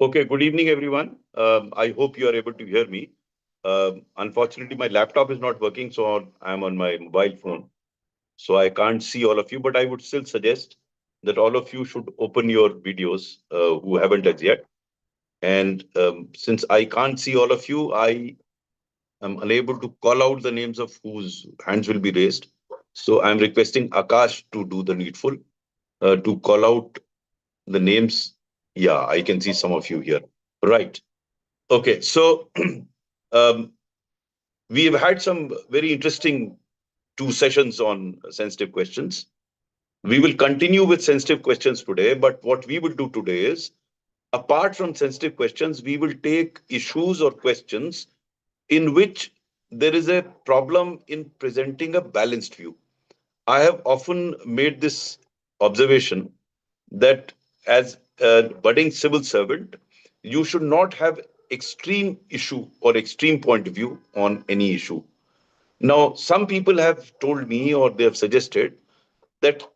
Okay, good evening, everyone. I hope you are able to hear me. Unfortunately, my laptop is not working, so I'm on my mobile phone. So I can't see all of you, but I would still suggest that all of you should open your videos who haven't as yet. And since I can't see all of you, I am unable to call out the names of whose hands will be raised. So I'm requesting Akash to do the needful, to call out the names. Yeah, I can see some of you here. Right. Okay, so um, we have had some very interesting two sessions on sensitive questions. We will continue with sensitive questions today, but what we will do today is, apart from sensitive questions, we will take issues or questions in which there is a problem in presenting a balanced view. I have often made this observation that as a budding civil servant, you should not have extreme issue or extreme point of view on any issue. Now, some people have told me or they have suggested that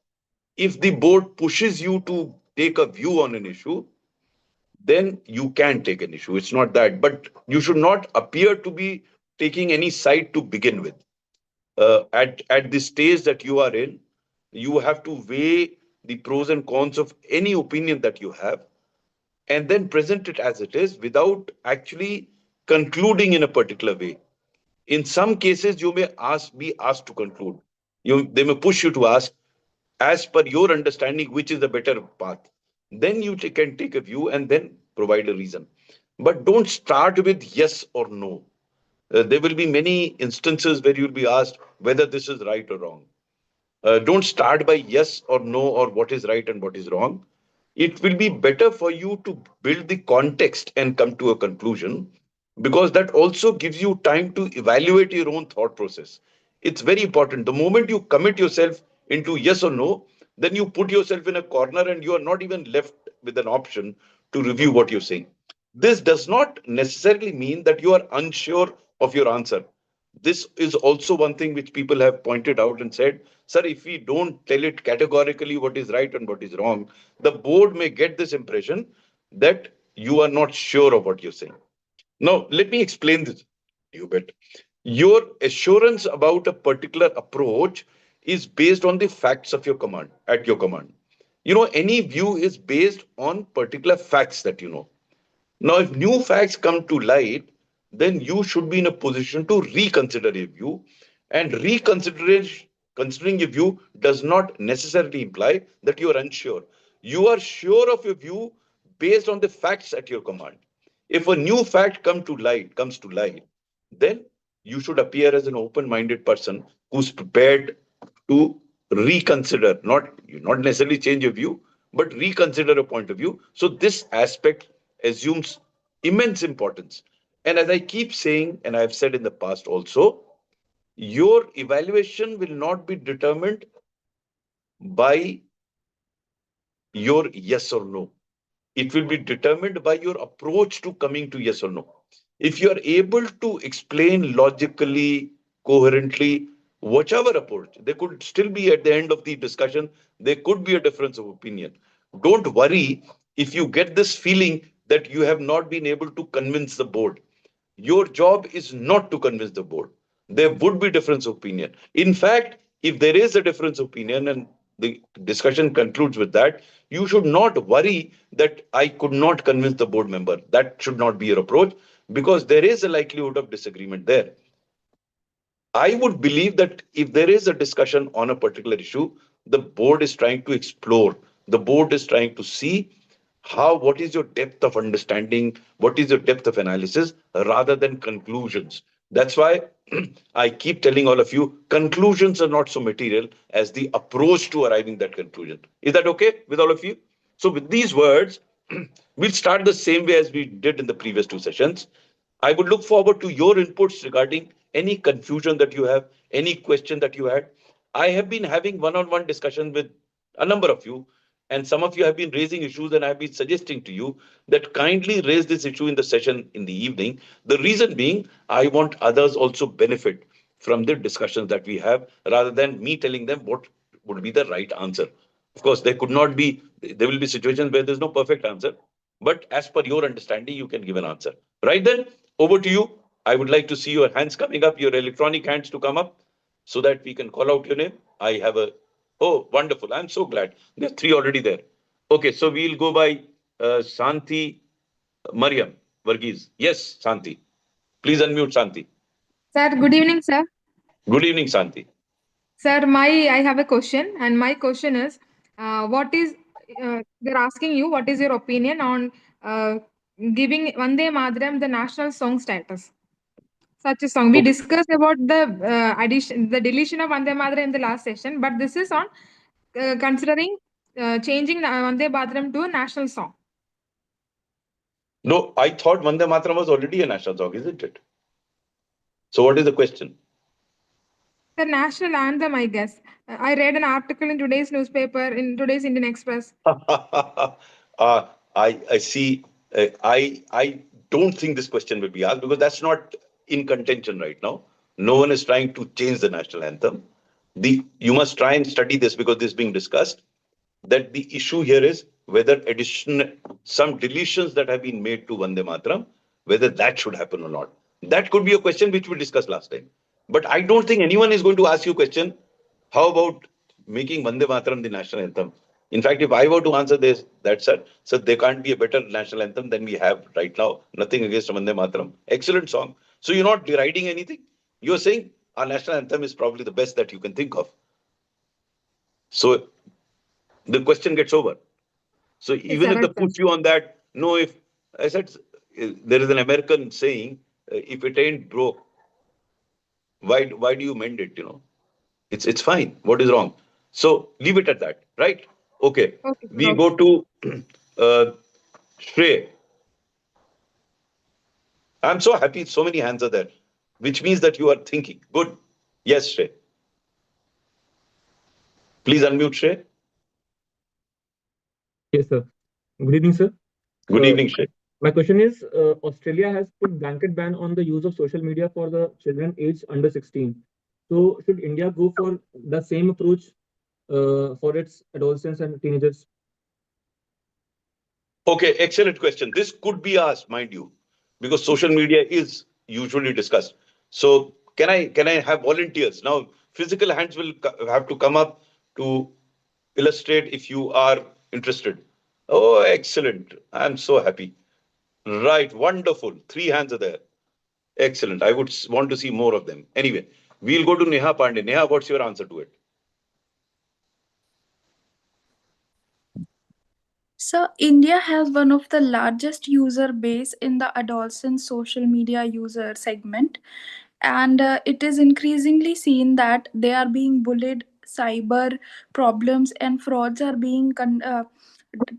if the board pushes you to take a view on an issue, then you can take an issue. It's not that, but you should not appear to be taking any side to begin with. At the stage that you are in, you have to weigh the pros and cons of any opinion that you have and then present it as it is without actually concluding in a particular way. In some cases, you may be asked to conclude. They may push you to ask, as per your understanding, which is the better path. Then you can take a view and then provide a reason. But don't start with yes or no. There will be many instances where you'll be asked whether this is right or wrong. Don't start by yes or no or what is right and what is wrong. It will be better for you to build the context and come to a conclusion, because that also gives you time to evaluate your own thought process. It's very important. The moment you commit yourself into yes or no, then you put yourself in a corner and you are not even left with an option to review what you're saying. This does not necessarily mean that you are unsure of your answer. This is also one thing which people have pointed out and said, sir, if we don't tell it categorically what is right and what is wrong, the board may get this impression that you are not sure of what you're saying. Now, let me explain this you bit. Your assurance about a particular approach is based on the facts of your command, at your command. Any view is based on particular facts that you know. Now, if new facts come to light, then you should be in a position to reconsider your view. And considering your view does not necessarily imply that you are unsure. You are sure of your view based on the facts at your command. If a new fact comes to light, then you should appear as an open-minded person who's prepared to reconsider, not necessarily change your view, but reconsider a point of view. So this aspect assumes immense importance. And as I keep saying, and I've said in the past also, your evaluation will not be determined by your yes or no. It will be determined by your approach to coming to yes or no. If you are able to explain logically, coherently, whichever approach, there could still be at the end of the discussion, there could be a difference of opinion. Don't worry if you get this feeling that you have not been able to convince the board. Your job is not to convince the board. There would be difference of opinion. In fact, if there is a difference of opinion and the discussion concludes with that, you should not worry that I could not convince the board member. That should not be your approach, because there is a likelihood of disagreement there. I would believe that if there is a discussion on a particular issue, the board is trying to explore. The board is trying to see what is your depth of understanding, what is your depth of analysis, rather than conclusions. That's why I keep telling all of you, conclusions are not so material as the approach to arriving that conclusion. Is that okay with all of you? So with these words, we'll start the same way as we did in the previous two sessions. I would look forward to your inputs regarding any confusion that you have, any question that you had. I have been having one-on-one discussion with a number of you, and some of you have been raising issues, and I've been suggesting to you that kindly raise this issue in the session in the evening. The reason being, I want others also benefit from the discussions that we have, rather than me telling them what would be the right answer. Of course, there will be situations where there's no perfect answer. But as per your understanding, you can give an answer. Right then, over to you. I would like to see your hands coming up, your electronic hands to come up, so that we can call out your name. I have a, oh, wonderful. I'm so glad. There's three already there. Okay, so we'll go by Santi Mariam Varghese. Yes, Santi. Please unmute Santi. Sir, good evening, sir. Good evening, Santi. Sir, I have a question, and my question is, what is they're asking you, what is your opinion on giving Vande Mataram the national song status? Such a song. We Okay. discussed about the addition, the deletion of Vande Mataram in the last session, but this is on considering changing Vande Mataram to a national song. No, I thought Vande Mataram was already a national song, isn't it? So what is the question? The national anthem, I guess. I read an article in today's newspaper, in today's Indian Express. I see. I don't think this question will be asked because that's not in contention right now. No one is trying to change the national anthem. The You must try and study this because this is being discussed. That the issue here is whether some deletions that have been made to Vande Mataram, whether that should happen or not. That could be a question which we discussed last time. But I don't think anyone is going to ask you a question. How about making Vande Mataram the national anthem? In fact, if I were to answer this, that's it. So there can't be a better national anthem than we have right now. Nothing against Vande Mataram. Excellent song. So you're not deriding anything. You're saying our national anthem is probably the best that you can think of. So the question gets over. So Yes, even sir. if they Right, sir. push you on that, no, if I said there is an American saying, if it ain't broke, why do you mend it? It's fine. What is wrong? So leave it at that, right? Okay. Okay, sir. We Okay. go to uh, Shrey. I'm so happy. So many hands are there, which means that you are thinking. Good. Yes, Shrey. Please unmute Shrey. Yes, sir. Good evening, sir. Good Uh, evening, Shrey. my question is, Australia has put blanket ban on the use of social media for the children aged under 16. So should India go for the same approach for its adolescents and teenagers? Okay, excellent question. This could be asked, mind you, because social media is usually discussed. So can I have volunteers now? Physical hands will have to come up to illustrate if you are interested. Oh, excellent! I'm so happy. Right, wonderful. Three hands are there. Excellent. I would want to see more of them. Anyway, we'll go to Neha Pandey. Neha, what's your answer to it? So, India has one of the largest user base in the adolescent social media user segment, and it is increasingly seen that they are being bullied. Cyber problems and frauds are being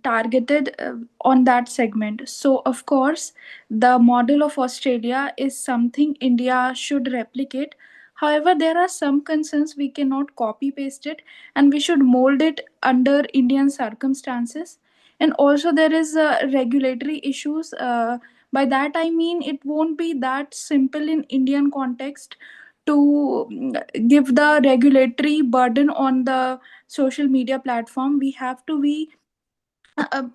targeted on that segment. So, of course, the model of Australia is something India should replicate. However, there are some concerns we cannot copy paste it, and we should mold it under Indian circumstances. And also there is regulatory issues. By that I mean it won't be that simple in Indian context to give the regulatory burden on the social media platform. We have to be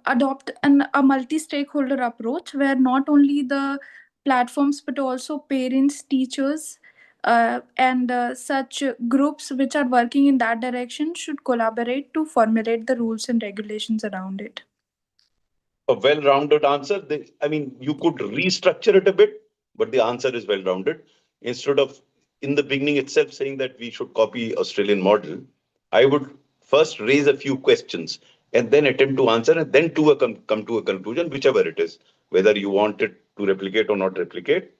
adopt a multi-stakeholder approach where not only the platforms but also parents, teachers, and such groups which are working in that direction should collaborate to formulate the rules and regulations around it. A well-rounded answer. I mean, you could restructure it a bit, but the answer is well-rounded. Instead of in the beginning itself saying that we should copy Australian model, I would first raise a few questions and then attempt to answer and then come to a conclusion, whichever it is, whether you want it to replicate or not replicate.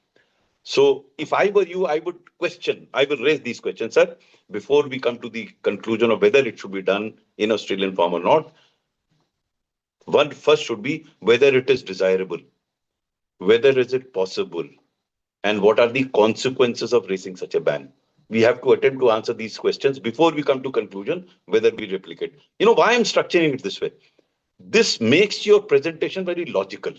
So if I were you, I will raise these questions, sir, before we come to the conclusion of whether it should be done in Australian form or not. One first should be whether it is desirable, whether is it possible, and what are the consequences of raising such a ban. We have to attempt to answer these questions before we come to conclusion whether we replicate. You know why I'm structuring it this way? This makes your presentation very logical.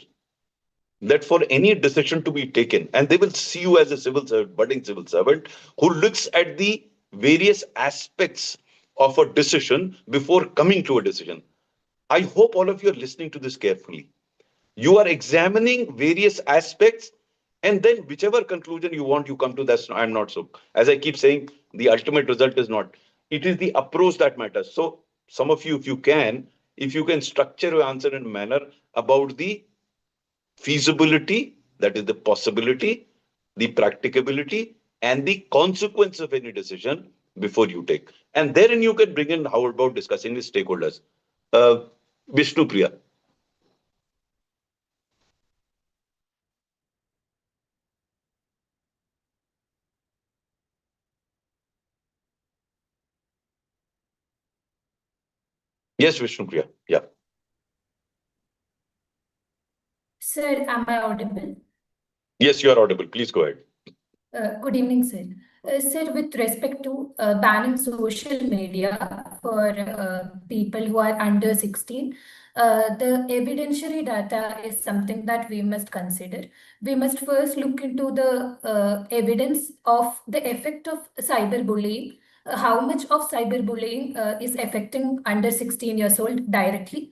That for any decision to be taken, and they will see you as a civil servant, budding civil servant, who looks at the various aspects of a decision before coming to a decision. I hope all of you are listening to this carefully. You are examining various aspects, and then whichever conclusion you want, you come to. That's I'm not so. As I keep saying, the ultimate result is not. It is the approach that matters. So, some of you, if you can structure your answer in a manner about the feasibility, that is the possibility, the practicability, and the consequence of any decision before you take. And therein you can bring in how about discussing with stakeholders. Uh, Vishnu Priya. Yes, Vishnu Priya. Yeah. Sir, am I audible? Yes, you are audible. Please go ahead. Good evening, sir. Sir, with respect to banning social media for people who are under 16, the evidentiary data is something that we must consider. We must first look into the evidence of the effect of cyberbullying. How much of cyberbullying is affecting under 16 years old directly?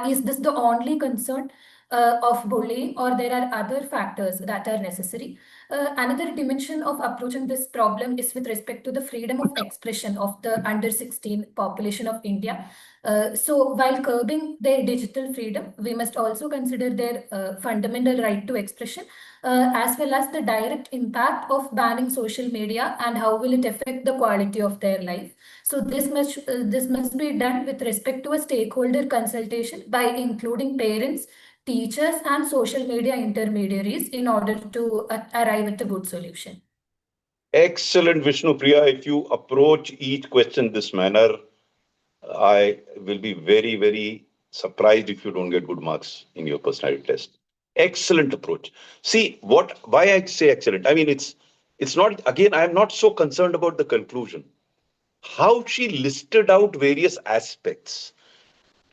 Is this the only concern of bullying, or there are other factors that are necessary? Another dimension of approaching this problem is with respect to the freedom of expression of the under 16 population of India. So, while curbing their digital freedom, we must also consider their fundamental right to expression, as well as the direct impact of banning social media and how will it affect the quality of their life. So, this must be done with respect to a stakeholder consultation by including parents, teachers, and social media intermediaries in order to arrive at a good solution. Excellent, Vishnu Priya. If you approach each question this manner, I will be very, very surprised if you don't get good marks in your personality test. Excellent approach. See why I say excellent. I mean, it's not again. I'm not so concerned about the conclusion. How she listed out various aspects,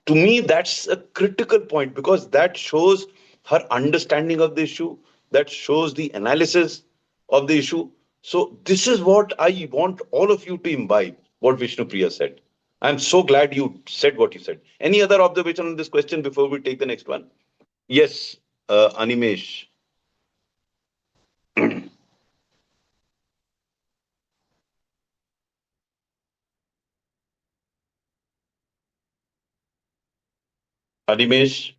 to me that's a critical point, because that shows her understanding of the issue, that shows the analysis of the issue. So this is what I want all of you to imbibe, what Vishnu Priya said. I'm so glad you said what you said. Any other observation on this question before we take the next one? Yes, Animesh. Animesh.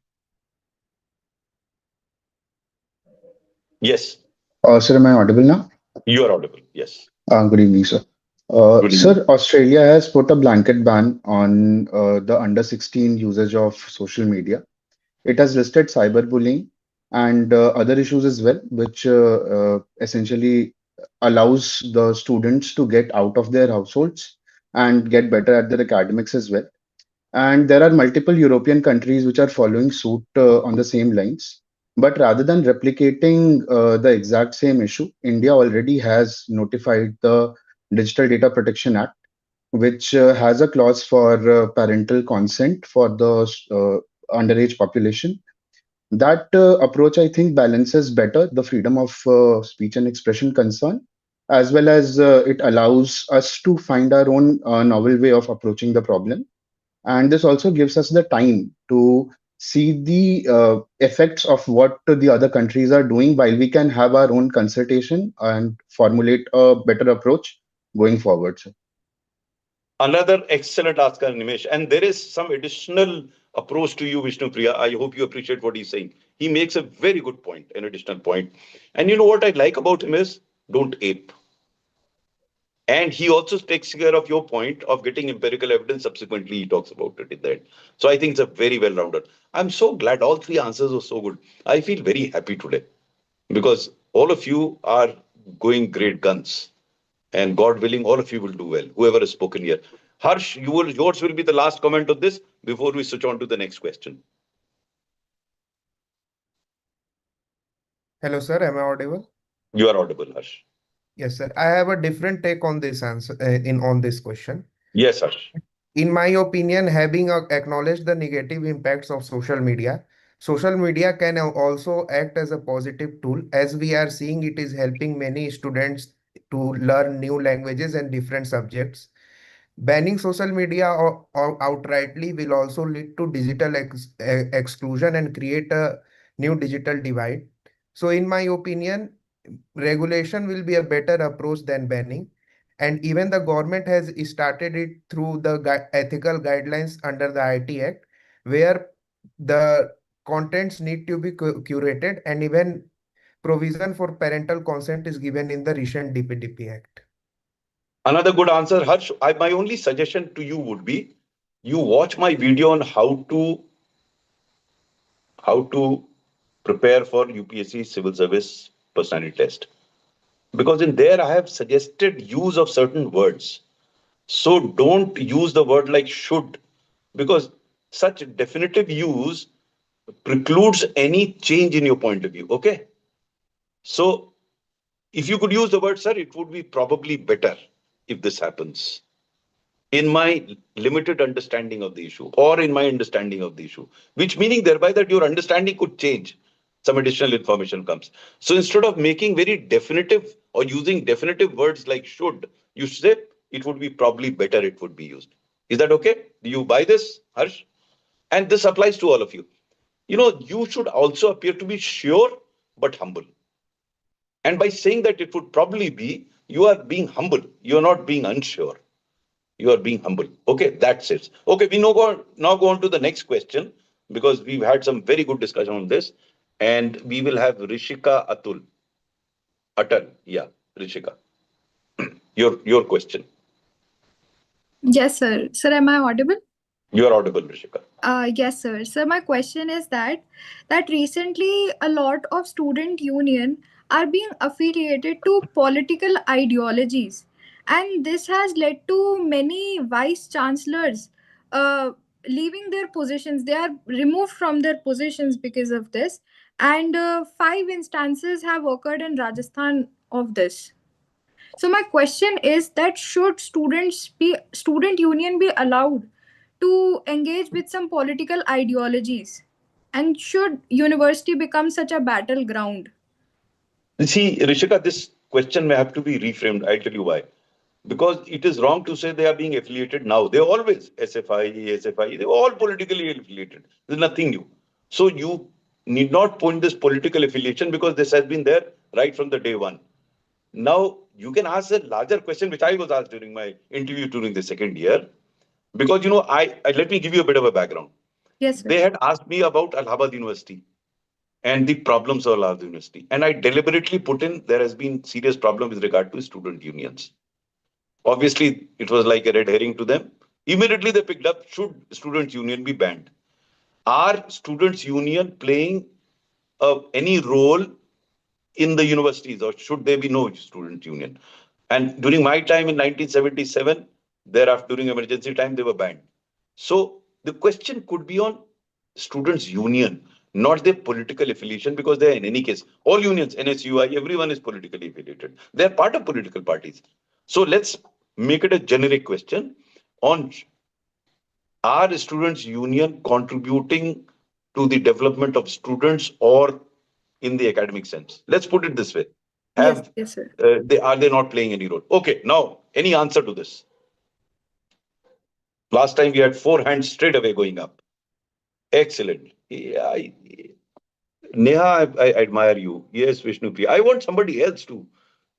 Yes, Sir, am I audible now? you are audible. Yes. Good evening, sir. Good evening. Sir, Australia has put a blanket ban on the under 16 usage of social media. It has listed cyberbullying and other issues as well, which essentially allows the students to get out of their households and get better at their academics as well. And there are multiple European countries which are following suit on the same lines. But rather than replicating the exact same issue, India already has notified the Digital Data Protection Act, which has a clause for parental consent for the underage population. That approach, I think, balances better the freedom of speech and expression concern, as well as it allows us to find our own novel way of approaching the problem. And this also gives us the time to see the effects of what the other countries are doing, while we can have our own consultation and formulate a better approach going forward. Sir. Another excellent answer, Nimesh. And there is some additional approach to you, Vishnu Priya. I hope you appreciate what he's saying. He makes a very good point, an additional point. And you know what I like about him is don't ape. And he also takes care of your point of getting empirical evidence. Subsequently, he talks about it in the end. So I think it's a very well rounded. I'm so glad all three answers were so good. I feel very happy today because all of you are going great guns. And God willing, all of you will do well, whoever has spoken here. Harsh, yours will be the last comment on this before we switch on to the next question. Hello, sir. Am I audible? You are audible, Harsh. Yes, sir. I have a different take on this answer in on this question. Yes, Harsh. In my opinion, having acknowledged the negative impacts of social media can also act as a positive tool, as we are seeing it is helping many students to learn new languages and different subjects. Banning social media or outrightly will also lead to digital exclusion and create a new digital divide. So in my opinion, regulation will be a better approach than banning. And even the government has started it through the ethical guidelines under the IT Act, where the contents need to be curated, and even provision for parental consent is given in the recent DPDP Act. Another good answer, Harsh. My only suggestion to you would be you watch my video on how to prepare for UPSC Civil Service Personality Test. Because in there I have suggested use of certain words. So don't use the word like should, because such definitive use precludes any change in your point of view. Okay. So if you could use the word sir, it would be probably better if this happens. In my limited understanding of the issue, or in my understanding of the issue, which meaning thereby that your understanding could change. Some additional information comes. So instead of making very definitive or using definitive words like should, you say it would be probably better it would be used. Is that okay? Do you buy this, Harsh? And this applies to all of you. You should also appear to be sure but humble. And by saying that it would probably be, you are being humble. You are not being unsure. You are being humble. Okay, that's it. Okay, we now go on to the next question, because we've had some very good discussion on this. And we will have Rishika Atal. Yeah, Rishika. Your question. Yes, sir. Sir, am I audible? You are audible, Rishika. Yes, sir. So my question is that recently a lot of student union are being affiliated to political ideologies, and this has led to many vice chancellors uh, leaving their positions. They are removed from their positions because of this, and 5 instances have occurred in Rajasthan of this. So my question is that should student union be allowed to engage with some political ideologies, and should university become such a battleground? See, Rishika, this question may have to be reframed. I'll tell you why. Because it is wrong to say they are being affiliated now. They're always SFI, they're all politically affiliated. There's nothing new. So you need not point this political affiliation, because this has been there right from the day one. Now, you can ask a larger question, which I was asked during my interview during the second year. Because, I let me give you a bit of a background. Yes, sir. They had asked me about Allahabad University and the problems of Allahabad University. And I deliberately put in, there has been serious problem with regard to student unions. Obviously, it was like a red herring to them. Immediately they picked up, should students' union be banned? Are students' union playing any role in the universities, or should there be no student union? And during my time in 1977, thereafter during emergency time, they were banned. So the question could be on students' union, not their political affiliation, because they are in any case, all unions, NSUI, everyone is politically affiliated. They are part of political parties. So let's make it a generic question on, are students' union contributing to the development of students or in the academic sense? Let's put it this way. Yes, sir. Are they not playing any role? Okay, now, any answer to this? Last time we had 4 hands straight away going up. Excellent. Yeah, Neha, I admire you. Yes, Vishnu Priya. I want somebody else too.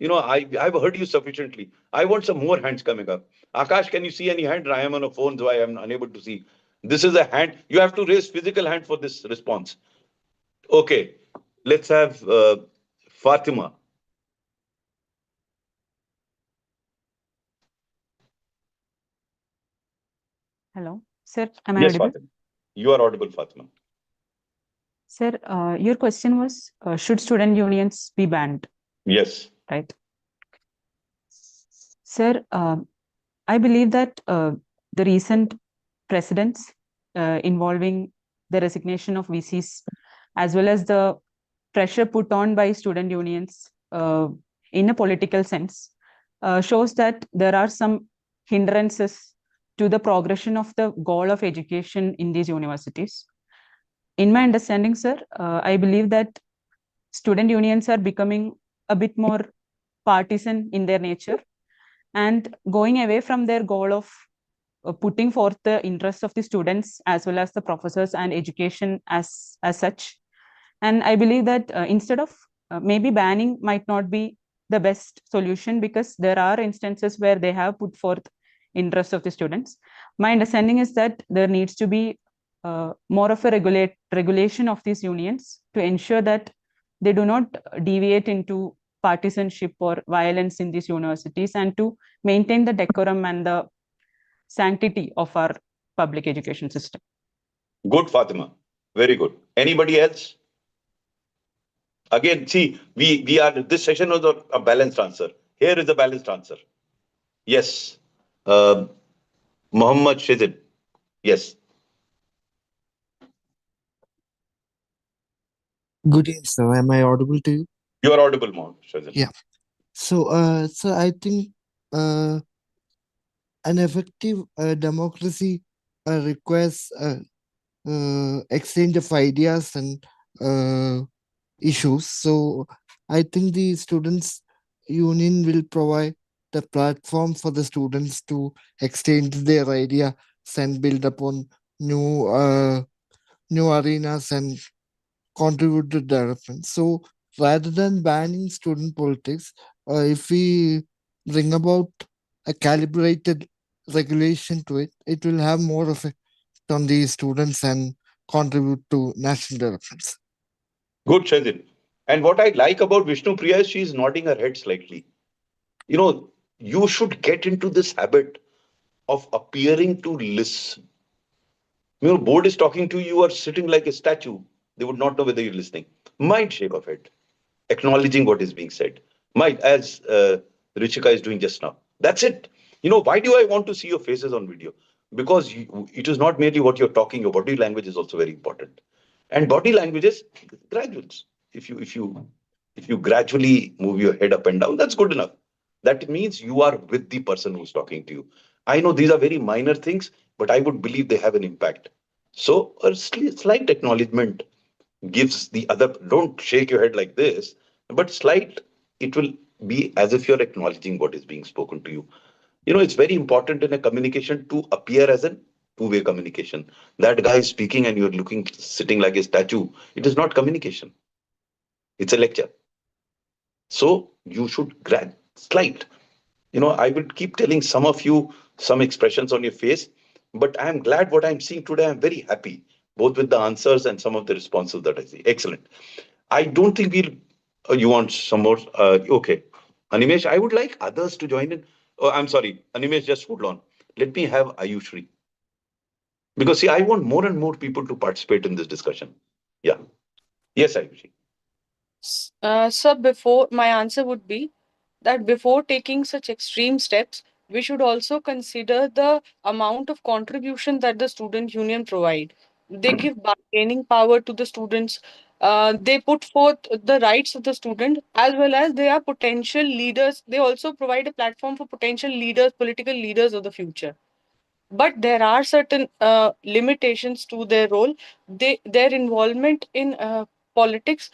I've heard you sufficiently. I want some more hands coming up. Akash, can you see any hand? I am on a phone, so I am unable to see. This is a hand. You have to raise physical hand for this response. Okay, let's have Fatima. Hello, sir. Am I Yes, audible? Fatima. You are audible, Fatima. Sir, your question was, should student unions be banned? Yes. Right. Sir, I believe that the recent precedents involving the resignation of VCs, as well as the pressure put on by student unions in a political sense, shows that there are some hindrances to the progression of the goal of education in these universities. In my understanding, sir, I believe that student unions are becoming a bit more partisan in their nature and going away from their goal of putting forth the interests of the students as well as the professors and education as such. And I believe that instead of maybe banning might not be the best solution, because there are instances where they have put forth interest of the students. My understanding is that there needs to be more of a regulation of these unions to ensure that they do not deviate into partisanship or violence in these universities, and to maintain the decorum and the sanctity of our public education system. Good, Fatima. Very good. Anybody else? Again, see, we are, this session was a balanced answer. Here is a balanced answer. Yes. Muhammad Shizid. Yes. Good day, sir. Am I audible to you? You are audible, Muhammad Shizid. Yeah. So I think an effective democracy requires exchange of ideas and issues. So I think the students' union will provide the platform for the students to exchange their ideas and build upon new new arenas and contribute to development. So rather than banning student politics, if we bring about a calibrated regulation to it, it will have more effect on the students and contribute to national development. Good, Shazin. And what I like about Vishnu Priya is she's nodding her head slightly. You know, you should get into this habit of appearing to listen. You know, board is talking to you, you are sitting like a statue. They would not know whether you're listening. Mind shake of head, acknowledging what is being said. Mind, as Richika is doing just now. That's it. You know, why do I want to see your faces on video? Because it is not merely what you're talking, your body language is also very important. And body language is graduals. If you gradually move your head up and down, that's good enough. That means you are with the person who's talking to you. I know these are very minor things, but I would believe they have an impact. So a slight acknowledgement gives the other, don't shake your head like this, but slight, it will be as if you're acknowledging what is being spoken to you. You know, it's very important in a communication to appear as a two-way communication. That guy is speaking and you're looking, sitting like a statue. It is not communication. It's a lecture. So you should slight. You know, I will keep telling some of you some expressions on your face, but I'm glad what I'm seeing today. I'm very happy, both with the answers and some of the responses that I see. Excellent. I don't think we'll. You want some more? Okay. Animesh, I would like others to join in. Oh, I'm sorry. Animesh, just hold on. Let me have Ayushri. Because, see, I want more and more people to participate in this discussion. Yeah. Yes, Ayushri. So before my answer would be that before taking such extreme steps, we should also consider the amount of contribution that the student union provide. They give bargaining power to the students. They put forth the rights of the student, as well as they are potential leaders. They also provide a platform for potential leaders, political leaders of the future. But there are certain limitations to their role. Their involvement in politics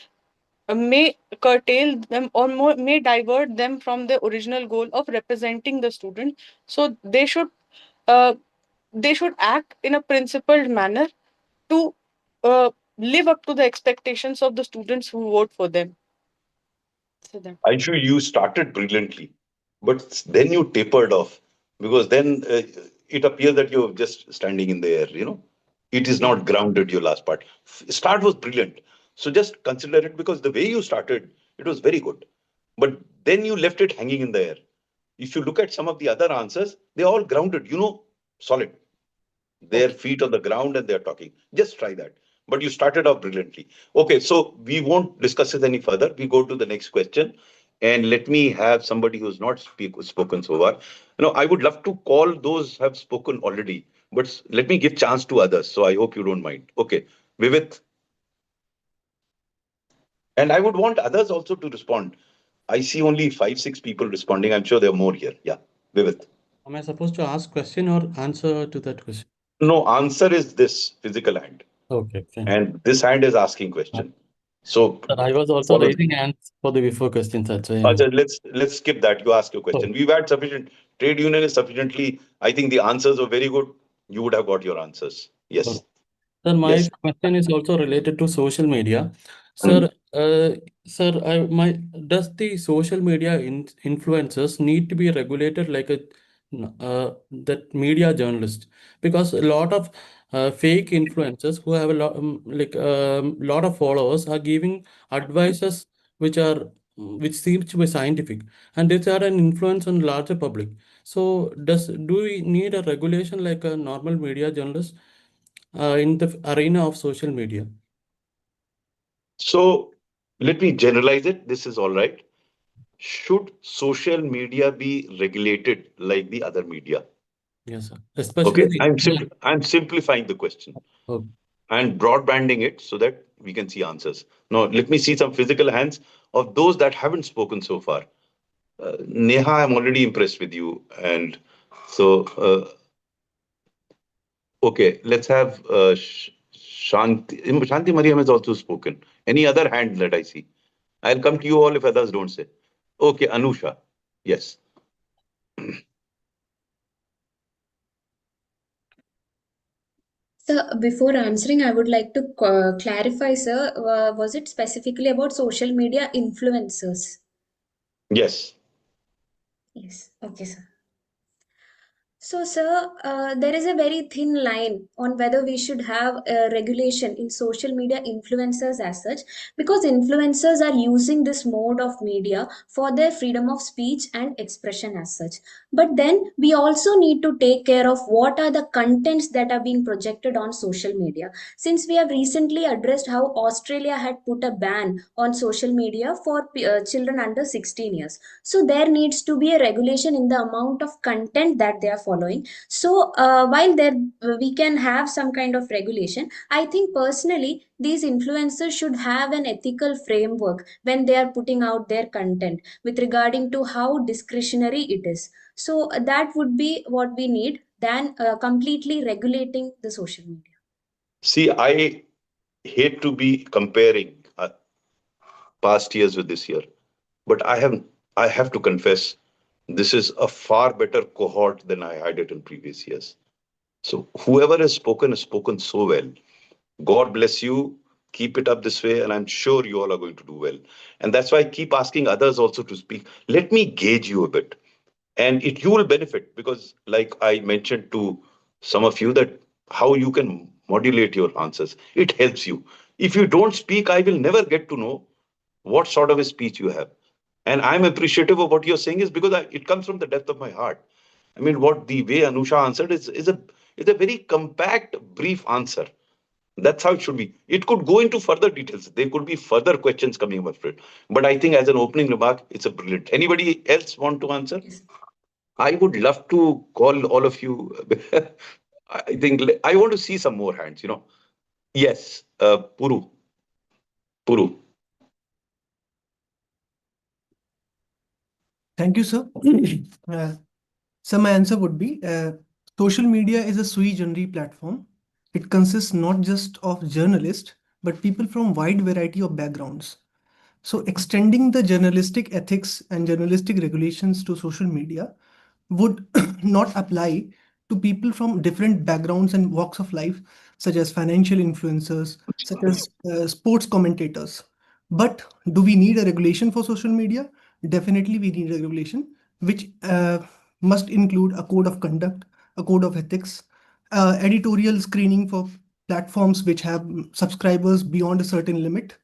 may curtail them or may divert them from the original goal of representing the student. So uh, they should act in a principled manner to uh, live up to the expectations of the students who vote for them. So that. Ayushri, you started brilliantly, but then you tapered off because then it appears that you're just standing in the air, you know. It is not grounded, your last part. Start was brilliant. So just consider it because the way you started, it was very good. But then you left it hanging in the air. If you look at some of the other answers, they're all grounded, you know, solid. Their feet on the ground and they're talking. Just try that. But you started off brilliantly. Okay, so we won't discuss it any further. We go to the next question. And let me have somebody who's not spoken so far. You know, I would love to call those who have spoken already, but let me give chance to others. So I hope you don't mind. Okay, Vivith. And I would want others also to respond. I see only 5, 6 people responding. I'm sure there are more here. Yeah, Vivith. Am I supposed to ask question or answer to that question? No, answer is this physical hand. Okay, fine. And this hand is asking question. So Sir, I was also raising hands for the before questions. That's why. let's skip that. You ask your question. We've had sufficient trade union is sufficiently. I think the answers were very good. You would have got your answers. Yes. Sir, my Yes. question is also related to social media. Sir, sir, does the social media influencers need to be regulated like that media journalist? Because a lot of fake influencers who have a lot lot of followers are giving advices which seems to be scientific, and these are an influence on larger public. So do we need a regulation like a normal media journalist in the arena of social media? So let me generalize it. This is all right. Should social media be regulated like the other media? Yes, sir. Especially Okay, the I'm simplifying the question oh, and broadbanding it so that we can see answers. Now, let me see some physical hands of those that haven't spoken so far. Neha, I'm already impressed with you, and so okay, let's have Shanti. Shanti Mariam has also spoken. Any other hand that I see? I'll come to you all if others don't say. Okay, Anusha. Yes. So before answering, I would like to clarify, sir, was it specifically about social media influencers? Yes. Yes. Okay, sir. So, sir, there is a very thin line on whether we should have a regulation in social media influencers as such, because influencers are using this mode of media for their freedom of speech and expression as such. But then we also need to take care of what are the contents that are being projected on social media. Since we have recently addressed how Australia had put a ban on social media for children under 16 years, so there needs to be a regulation in the amount of content that they are following. So while there we can have some kind of regulation, I think personally these influencers should have an ethical framework when they are putting out their content with regarding to how discretionary it is. So that would be what we need than completely regulating the social media. See, I hate to be comparing past years with this year, but I have to confess this is a far better cohort than I had it in previous years. So whoever has spoken so well. God bless you. Keep it up this way, and I'm sure you all are going to do well. And that's why I keep asking others also to speak. Let me gauge you a bit, and you will benefit because, like I mentioned to some of you, that how you can modulate your answers. It helps you. If you don't speak, I will never get to know what sort of a speech you have. And I'm appreciative of what you're saying is because it comes from the depth of my heart. I mean, what the way Anusha answered is a very compact, brief answer. That's how it should be. It could go into further details. There could be further questions coming up for it. But I think as an opening remark, it's a brilliant. Anybody else want to answer? Yes. I would love to call all of you. I think I want to see some more hands, you know. Yes, Puru. Puru. Thank you, sir. Uh, so my answer would be social media is a sui generis platform. It consists not just of journalists, but people from wide variety of backgrounds. So extending the journalistic ethics and journalistic regulations to social media would not apply to people from different backgrounds and walks of life, such as financial influencers, such as sports commentators. But do we need a regulation for social media? Definitely, we need a regulation which must include a code of conduct, a code of ethics, editorial screening for platforms which have subscribers beyond a certain limit.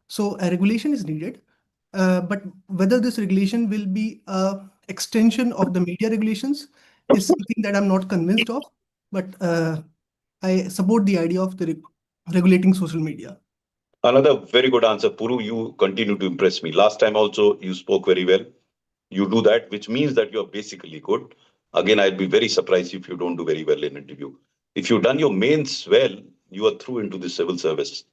So a regulation is needed. But whether this regulation will be a extension of the media regulations is something that I'm not convinced of. But I support the idea of regulating social media. Another very good answer, Puru. You continue to impress me. Last time also, you spoke very well. You do that, which means that you're basically good. Again, I'd be very surprised if you don't do very well in interview. If you've done your mains well, you are through into the civil service.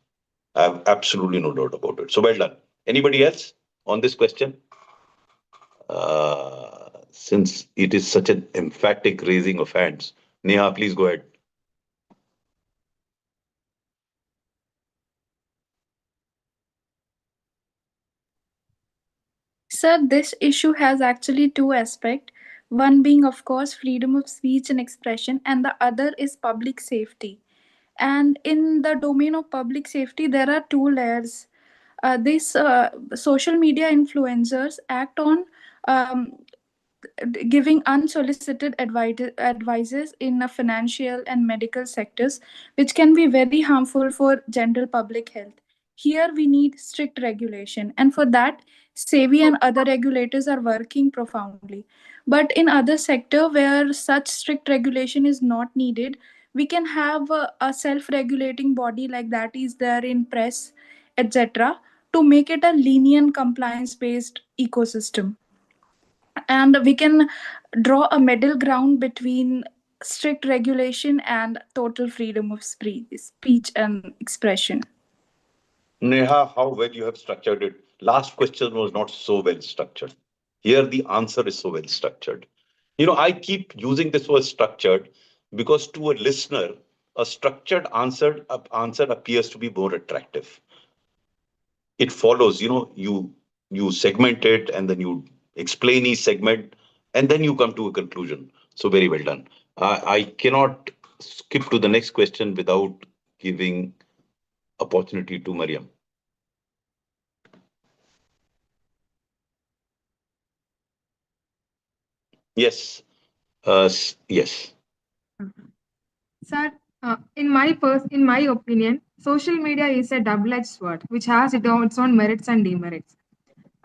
I have absolutely no doubt about it. So well done. Anybody else on this question? Since it is such an emphatic raising of hands, Neha, please go ahead. Sir, this issue has actually two aspects. One being, of course, freedom of speech and expression, and the other is public safety. And in the domain of public safety, there are two layers. These social media influencers act on um, giving unsolicited advices in financial and medical sectors, which can be very harmful for general public health. Here, we need strict regulation, and for that, SEBI and other regulators are working profoundly. But in other sector where such strict regulation is not needed, we can have a self-regulating body like that is there in press, etc., to make it a lenient compliance-based ecosystem, and we can draw a middle ground between strict regulation and total freedom of speech and expression. Neha, how well you have structured it. Last question was not so well structured. Here, the answer is so well structured. I keep using this word structured because to a listener, a structured answer appears to be more attractive. It follows, you segment it and then you explain each segment and then you come to a conclusion. So very well done. I cannot skip to the next question without giving opportunity to Mariam. Yes. Yes. Sir, in my opinion, social media is a double-edged sword, which has its own merits and demerits.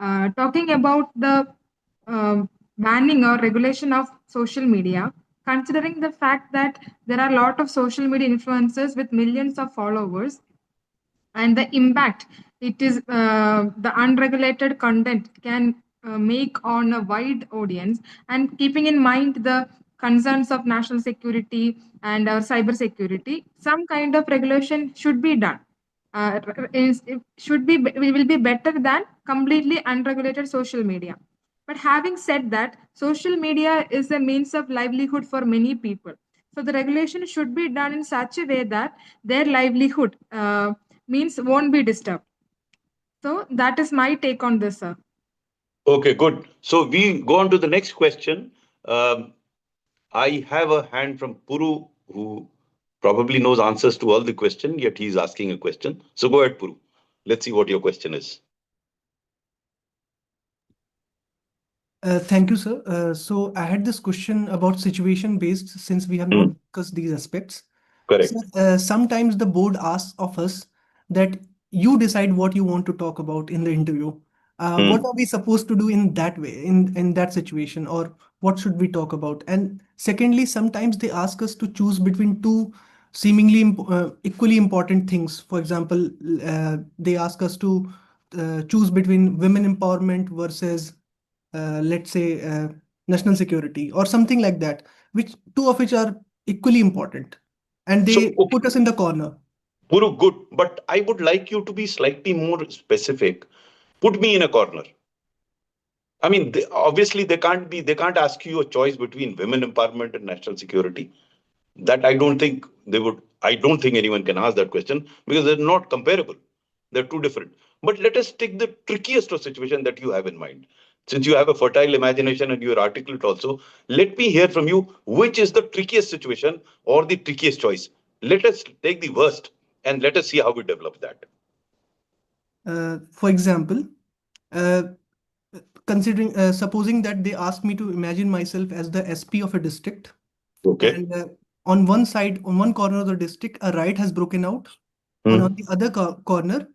Talking about the banning or regulation of social media, considering the fact that there are a lot of social media influencers with millions of followers, and the impact it is the unregulated content can make on a wide audience, and keeping in mind the concerns of national security and cyber security, some kind of regulation should be done. It should be, will be better than completely unregulated social media. But having said that, social media is a means of livelihood for many people. So the regulation should be done in such a way that their livelihood means won't be disturbed. So that is my take on this, sir. Okay, good. So we go on to the next question. Um, I have a hand from Puru who probably knows answers to all the question, yet he's asking a question. So go ahead, Puru. Let's see what your question is. Thank you, sir. So I had this question about situation based, since we have not discussed these aspects. Correct. So, sometimes the board asks of us that you decide what you want to talk about in the interview. What are we supposed to do in that way, in that situation, or what should we talk about? And secondly, sometimes they ask us to choose between two seemingly equally important things. For example, they ask us to choose between women empowerment versus let's say national security or something like that, which two of which are equally important, and So, they okay, put us in the corner. Puru, good. But I would like you to be slightly more specific. Put me in a corner. I mean, obviously they can't ask you a choice between women empowerment and national security. That I don't think anyone can ask that question because they're not comparable. They're two different. But let us take the trickiest of situation that you have in mind. Since you have a fertile imagination and you're articulate also, let me hear from you which is the trickiest situation or the trickiest choice. Let us take the worst and let us see how we develop that. For example, uh, considering supposing that they ask me to imagine myself as the SP of a district, Okay. and on one side, on one corner of the district, a riot has broken out, and on the other corner,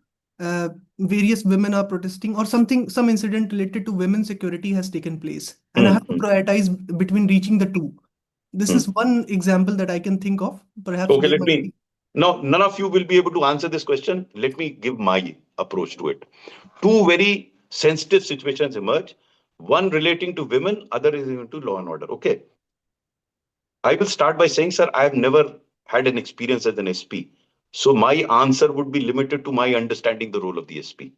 various women are protesting, or some incident related to women's security has taken place, and I have to prioritize between reaching the two. This is one example that I can think of. Perhaps Okay, there let might me. be. Now, none of you will be able to answer this question. Let me give my approach to it. Two very sensitive situations emerge. One relating to women, other is into law and order. Okay. I will start by saying, sir, I have never had an experience as an SP. So my answer would be limited to my understanding the role of the SP.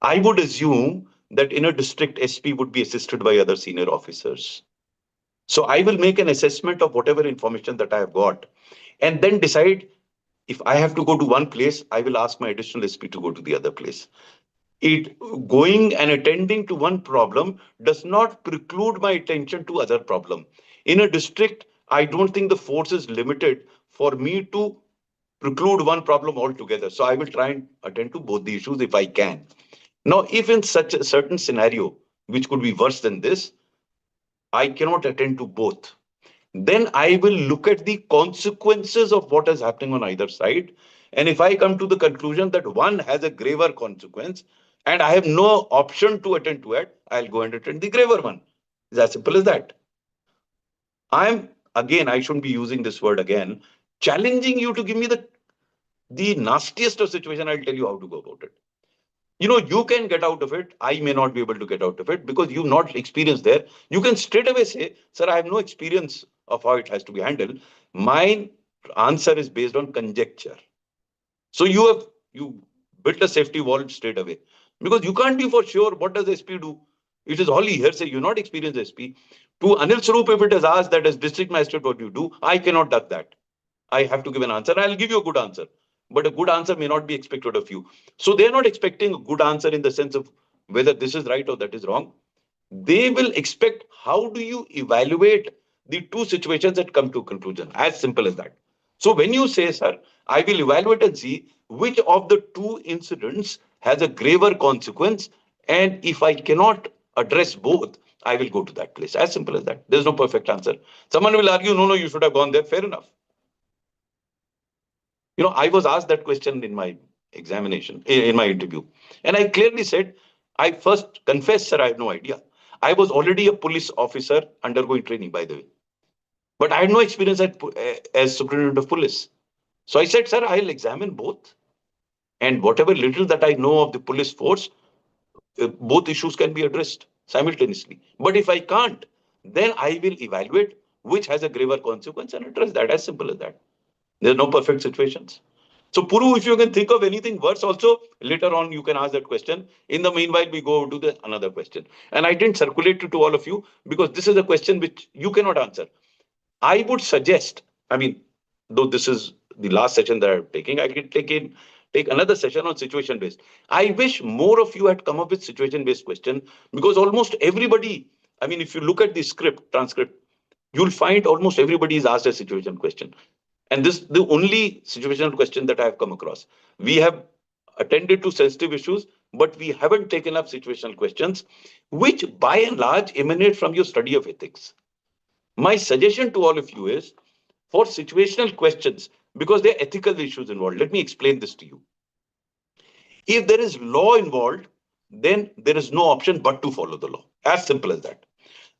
I would assume that in a district, SP would be assisted by other senior officers. So I will make an assessment of whatever information that I have got and then decide if I have to go to one place, I will ask my additional SP to go to the other place. It going and attending to one problem does not preclude my attention to other problem. In a district, I don't think the force is limited for me to preclude one problem altogether. So I will try and attend to both the issues if I can. Now, if in such a certain scenario, which could be worse than this, I cannot attend to both, then I will look at the consequences of what is happening on either side. And if I come to the conclusion that one has a graver consequence and I have no option to attend to it, I'll go and attend the graver one. It's as simple as that. I shouldn't be using this word again, challenging you to give me the nastiest of situation. I'll tell you how to go about it. You can get out of it. I may not be able to get out of it because you've not experienced there. You can straight away say, sir, I have no experience of how it has to be handled. My answer is based on conjecture. So you built a safety valve straight away because you can't be for sure what does SP do. It is only hearsay. You not experienced SP. To Anil Swarup, if it is asked that as district magistrate what you do, I cannot duck that. I have to give an answer. I'll give you a good answer. But a good answer may not be expected of you. So they're not expecting a good answer in the sense of whether this is right or that is wrong. They will expect how do you evaluate the two situations that come to a conclusion. As simple as that. So when you say, sir, I will evaluate and see which of the two incidents has a graver consequence. And if I cannot address both, I will go to that place. As simple as that. There's no perfect answer. Someone will argue, no, you should have gone there. Fair enough. I was asked that question in my examination, in my interview. And I clearly said, I first confessed, sir, I have no idea. I was already a police officer undergoing training, by the way. But I had no experience as superintendent of police. So I said, sir, I'll examine both. And whatever little that I know of the police force, both issues can be addressed simultaneously. But if I can't, then I will evaluate which has a graver consequence and address that. As simple as that. There's no perfect situations. So Puru, if you can think of anything worse also, later on you can ask that question. In the meanwhile, we go to the another question. And I didn't circulate it to all of you because this is a question which you cannot answer. I would suggest, though this is the last session that I'm taking, I can take another session on situation based. I wish more of you had come up with situation based question because almost everybody, if you look at the transcript, you'll find almost everybody is asked a situation question. And this the only situational question that I have come across. We have attended to sensitive issues, but we haven't taken up situational questions, which by and large emanate from your study of ethics. My suggestion to all of you is for situational questions, because there are ethical issues involved. Let me explain this to you. If there is law involved, then there is no option but to follow the law. As simple as that.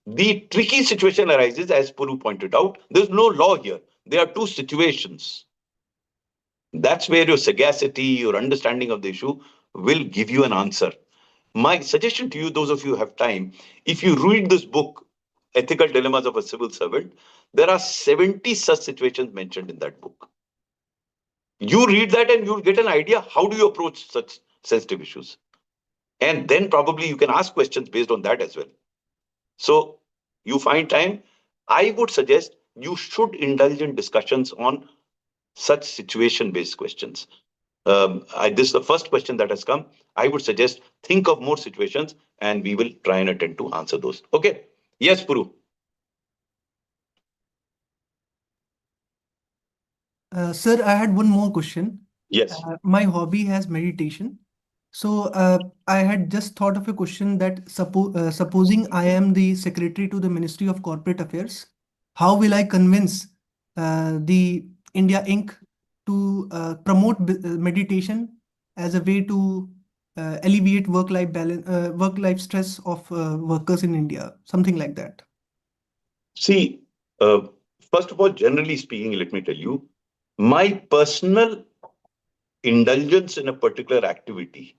The tricky situation arises, as Puru pointed out, there's no law here. There are two situations. That's where your sagacity, your understanding of the issue will give you an answer. My suggestion to you, those of you who have time, if you read this book, Ethical Dilemmas of a Civil Servant, there are 70 such situations mentioned in that book. You read that and you'll get an idea how do you approach such sensitive issues. And then probably you can ask questions based on that as well. So you find time, I would suggest you should indulge in discussions on such situation-based questions. This is the first question that has come. I would suggest think of more situations and we will try and attempt to answer those. Okay. Yes, Puru. Sir, I had one more question. Yes. My hobby has meditation. So I had just thought of a question that supposing I am the secretary to the Ministry of Corporate Affairs, how will I convince the India Inc. to promote meditation as a way to alleviate work-life balance, work-life stress of workers in India, something like that? See, first of all, generally speaking, let me tell you, my personal indulgence in a particular activity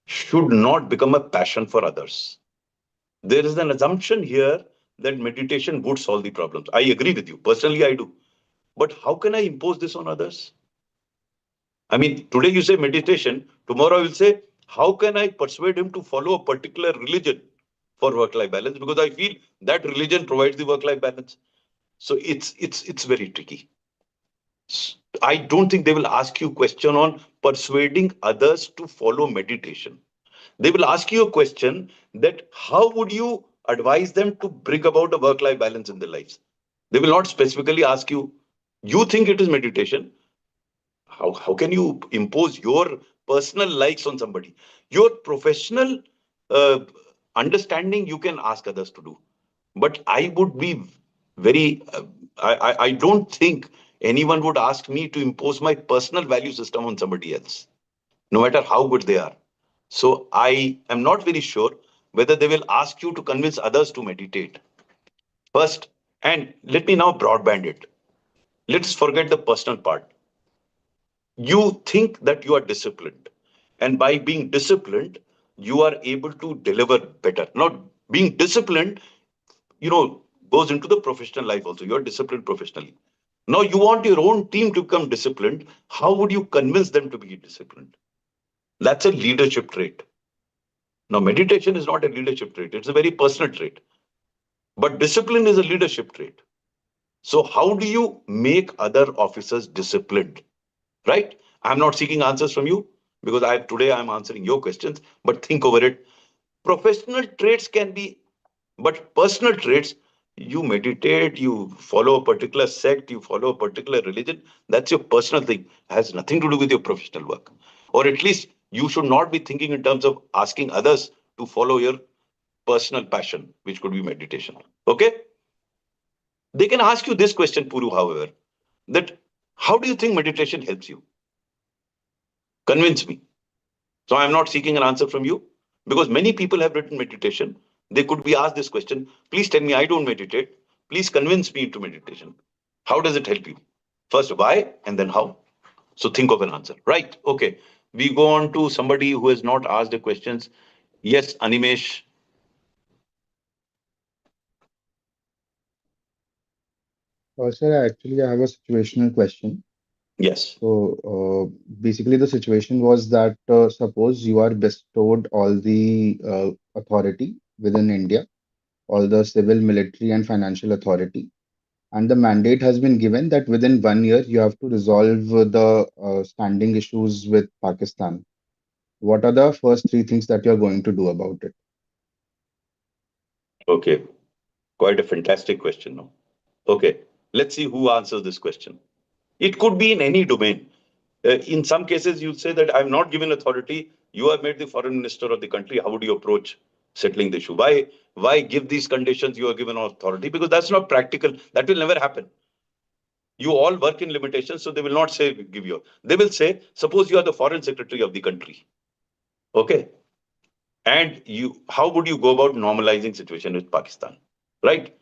should not become a passion for others. There is an assumption here that meditation would solve the problems. I agree with you. Personally, I do. But how can I impose this on others? Today you say meditation, tomorrow I will say, how can I persuade him to follow a particular religion for work-life balance? Because I feel that religion provides the work-life balance. So it's very tricky. I don't think they will ask you a question on persuading others to follow meditation. They will ask you a question that how would you advise them to bring about a work-life balance in their lives? They will not specifically ask you, you think it is meditation. how can you impose your personal likes on somebody? Your professional uh, understanding you can ask others to do. But I would be very, I don't think anyone would ask me to impose my personal value system on somebody else, no matter how good they are. So I am not very sure whether they will ask you to convince others to meditate. First, and let me now broadband it. Let's forget the personal part. You think that you are disciplined, and by being disciplined, you are able to deliver better. Now, being disciplined, you know, goes into the professional life also. You're disciplined professionally. Now you want your own team to become disciplined. How would you convince them to be disciplined? That's a leadership trait. Now, meditation is not a leadership trait, it's a very personal trait. But discipline is a leadership trait. So, how do you make other officers disciplined? Right? I'm not seeking answers from you because today I'm answering your questions, but think over it. Professional traits can be, but personal traits, you meditate, you follow a particular sect, you follow a particular religion, that's your personal thing. It has nothing to do with your professional work. Or at least you should not be thinking in terms of asking others to follow your personal passion, which could be meditation. Okay? They can ask you this question, Puru, however, that how do you think meditation helps you? Convince me. So I'm not seeking an answer from you because many people have written meditation. They could be asked this question. Please tell me I don't meditate. Please convince me into meditation. How does it help you? First, why and then how. So think of an answer. Right. Okay. We go on to somebody who has not asked the questions. Yes, Animesh. Sir, actually, I have a situational question. Yes. So, basically, the situation was that suppose you are bestowed all the authority within India, all the civil, military, and financial authority, and the mandate has been given that within 1 year you have to resolve the standing issues with Pakistan. What are the first three things that you're going to do about it? Okay. Quite a fantastic question. No? Okay. Let's see who answers this question. It could be in any domain. In some cases, you'll say that I'm not given authority. You are made the foreign minister of the country. How would you approach settling the issue? Why give these conditions you are given authority? Because that's not practical. That will never happen. You all work in limitations, so they will not say give you. They will say, suppose you are the foreign secretary of the country. Okay. And how would you go about normalizing situation with Pakistan? Right?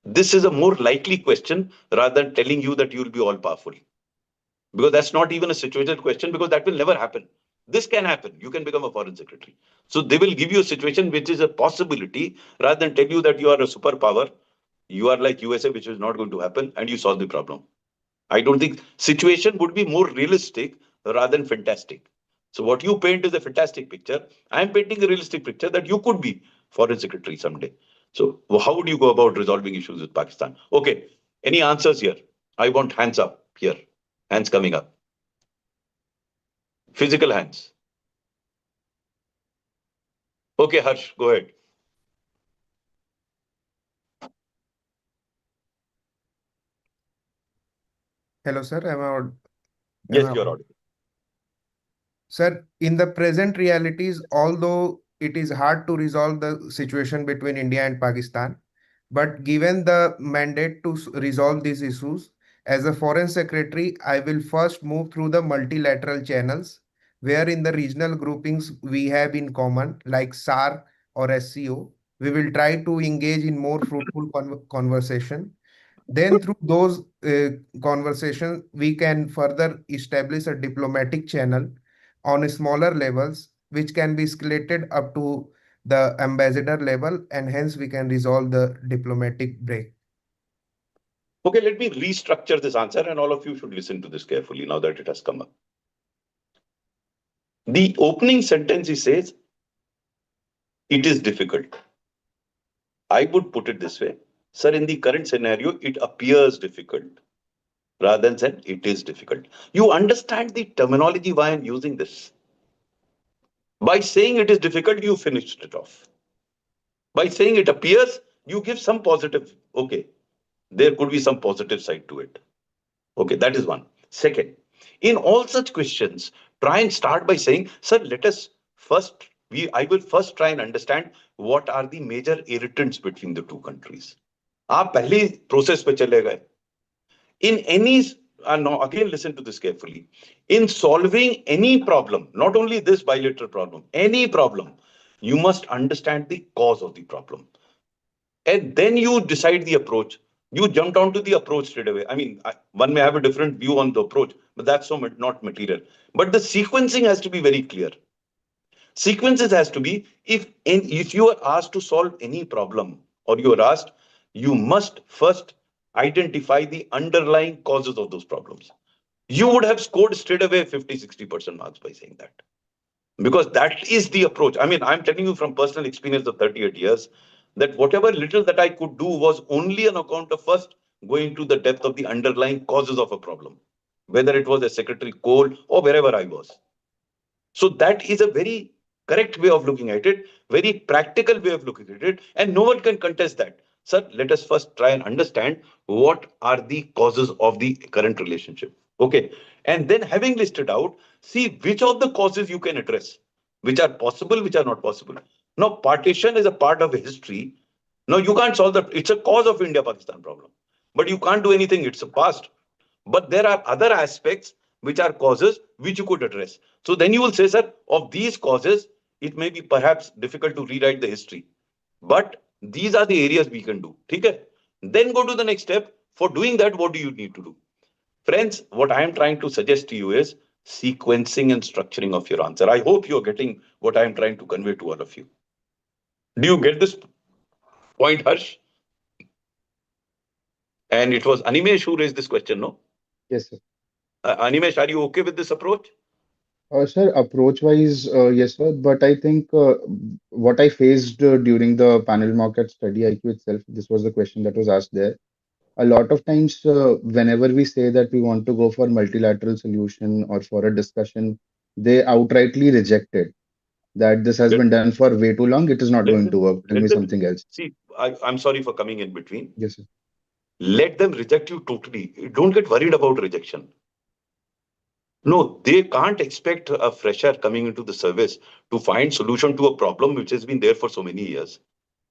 This is a more likely question rather than telling you that you will be all powerful. Because that's not even a situational question because that will never happen. This can happen. You can become a foreign secretary. So they will give you a situation which is a possibility rather than tell you that you are a superpower. You are like USA, which is not going to happen, and you solve the problem. I don't think situation would be more realistic rather than fantastic. So what you paint is a fantastic picture. I am painting a realistic picture that you could be foreign secretary someday. So how would you go about resolving issues with Pakistan? Okay. Any answers here? I want hands up here. Hands coming up. Physical hands. Okay, Harsh, go ahead. Hello, sir. Am Yes, I you're audible? audible. Sir, in the present realities, although it is hard to resolve the situation between India and Pakistan, but given the mandate to resolve these issues, as a foreign secretary, I will first move through the multilateral channels, where in the regional groupings we have in common, like SAR or SCO. We will try to engage in more fruitful conversation. Then through those conversations, we can further establish a diplomatic channel on smaller levels, which can be escalated up to the ambassador level, and hence we can resolve the diplomatic break. Okay, let me restructure this answer, and all of you should listen to this carefully now that it has come up. The opening sentence he says, it is difficult. I would put it this way, sir, in the current scenario, it appears difficult rather than saying it is difficult. You understand the terminology why I'm using this. By saying it is difficult, you finished it off. By saying it appears, you give some positive. Okay, there could be some positive side to it. Okay, that is one. Second, In all such questions, try and start by saying, sir, let us first, I will first try and understand what are the major irritants between the two countries. आप पहले process पे चले गए. In any, now again listen to this carefully. In solving any problem, not only this bilateral problem, any problem, you must understand the cause of the problem. And then you decide the approach. You jump down to the approach straight away. I mean, one may have a different view on the approach, but that's not material. But the sequencing has to be very clear. Sequences has to be, if you are asked to solve any problem, or you are asked, you must first identify the underlying causes of those problems. You would have scored straight away 50-60% marks by saying that. Because that is the approach. I mean, I'm telling you from personal experience of 38 years, that whatever little that I could do was only on account of first going to the depth of the underlying causes of a problem, whether it was a Secretary Cole or wherever I was. So that is a very correct way of looking at it, very practical way of looking at it, and no one can contest that. Sir, let us first try and understand what are the causes of the current relationship. Okay. And then having listed out, see which of the causes you can address, which are possible, which are not possible. Now, partition is a part of history. No, you can't solve that. It's a cause of India-Pakistan problem. But you can't do anything. It's a past. But there are other aspects which are causes which you could address. So then you will say, sir, of these causes, it may be perhaps difficult to rewrite the history. But these are the areas we can do. Okay? Then go to the next step. For doing that, what do you need to do? Friends, what I am trying to suggest to you is sequencing and structuring of your answer. I hope you're getting what I am trying to convey to all of you. Do you get this point, Harsh? And it was Animesh who raised this question, no? Yes, sir. Animesh, are you okay with this approach? Sir, approach-wise, yes, sir. But I think what I faced during the panel mock at Study IQ itself, this was the question that was asked there. A lot of times, whenever we say that we want to go for multilateral solution or for a discussion, they outrightly reject it. That this has been done for way too long. It is not going to work. Tell me something else. See, I'm sorry for coming in between. Yes, sir. Let them reject you totally. Don't get worried about rejection. No, they can't expect a fresher coming into the service to find solution to a problem which has been there for so many years.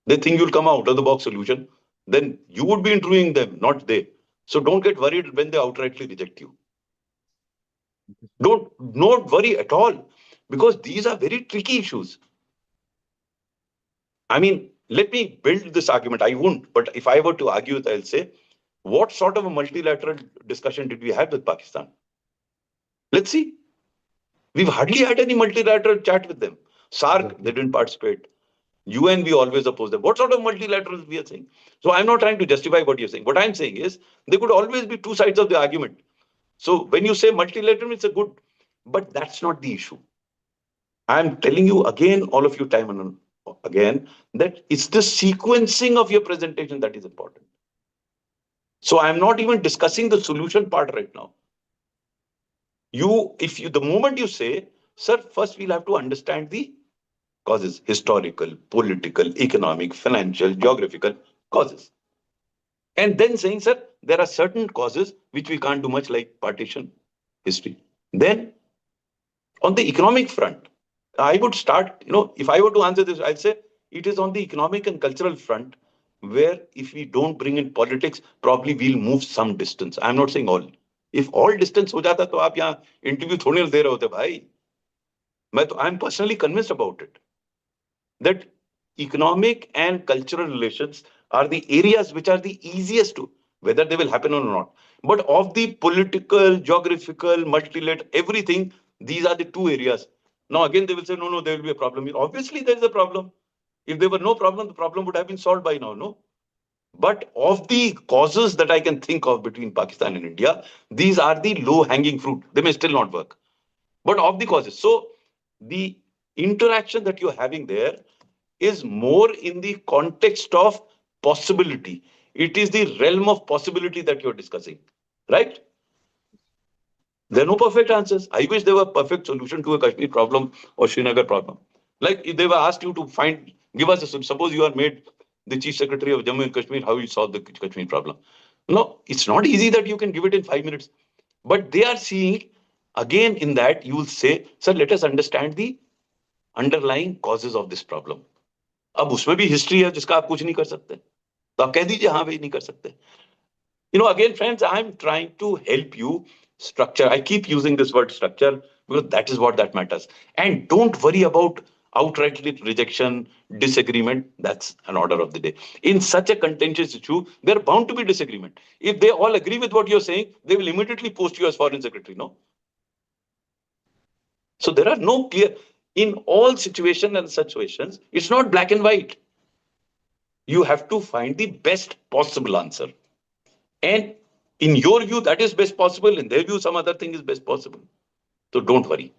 They think you'll come out of the box solution. Then you would be interviewing them, not they. So don't get worried when they outrightly reject you. Not worry at all, because these are very tricky issues. I mean, let me build this argument. I won't, but if I were to argue it, I'll say, what sort of a multilateral discussion did we have with Pakistan? Let's see. We've hardly had any multilateral chat with them. SARC, they didn't participate. UN, we always oppose them. What sort of multilaterals we are saying? So I'm not trying to justify what you're saying. What I'm saying is there could always be two sides of the argument. So when you say multilateral, it's a good, but that's not the issue. I'm telling you again, all of you time and again, that it's the sequencing of your presentation that is important. So I'm not even discussing the solution part right now. The moment you say, sir, first we'll have to understand the causes, historical, political, economic, financial, geographical causes. And then saying, sir, there are certain causes which we can't do much, like partition, history. Then on the economic front, I would start, if I were to answer this, I'd say it is on the economic and cultural front where if we don't bring in politics, probably we'll move some distance. I'm not saying all. If all distance ho jata, to aap yahan interview thodi na de rahe hote, bhai. I'm personally convinced about it. That economic and cultural relations are the areas which are the easiest to, whether they will happen or not. But of the political, geographical, multilateral, everything, these are the two areas. Now, again, they will say, no, there will be a problem. Obviously, there is a problem. If there were no problem, the problem would have been solved by now, no? But of the causes that I can think of between Pakistan and India, these are the low-hanging fruit. They may still not work. But of the causes. So, the interaction that you're having there is more in the context of possibility. It is the realm of possibility that you're discussing, right? There are no perfect answers. I wish there were a perfect solution to a Kashmir problem or Srinagar problem. Like if they were asked you to give us suppose you are made the Chief Secretary of Jammu and Kashmir, how you solve the Kashmir problem. No, it's not easy that you can give it in 5 minutes. But they are seeing Again, in that, you will say, sir, let us understand the underlying causes of this problem. अब उसमें भी history है जिसका आप कुछ नहीं कर सकते, तो आप कह दीजिए हाँ भाई नहीं कर सकते. Again, friends, I'm trying to help you structure. I keep using this word structure because that is what that matters. And don't worry about outright rejection, disagreement. That's an order of the day. In such a contentious issue, there are bound to be disagreement. If they all agree with what you're saying, they will immediately post you as foreign secretary, no? So there are no clear, in all situations and situations, it's not black and white. You have to find the best possible answer. And in your view, that is best possible. In their view, some other thing is best possible. So don't worry.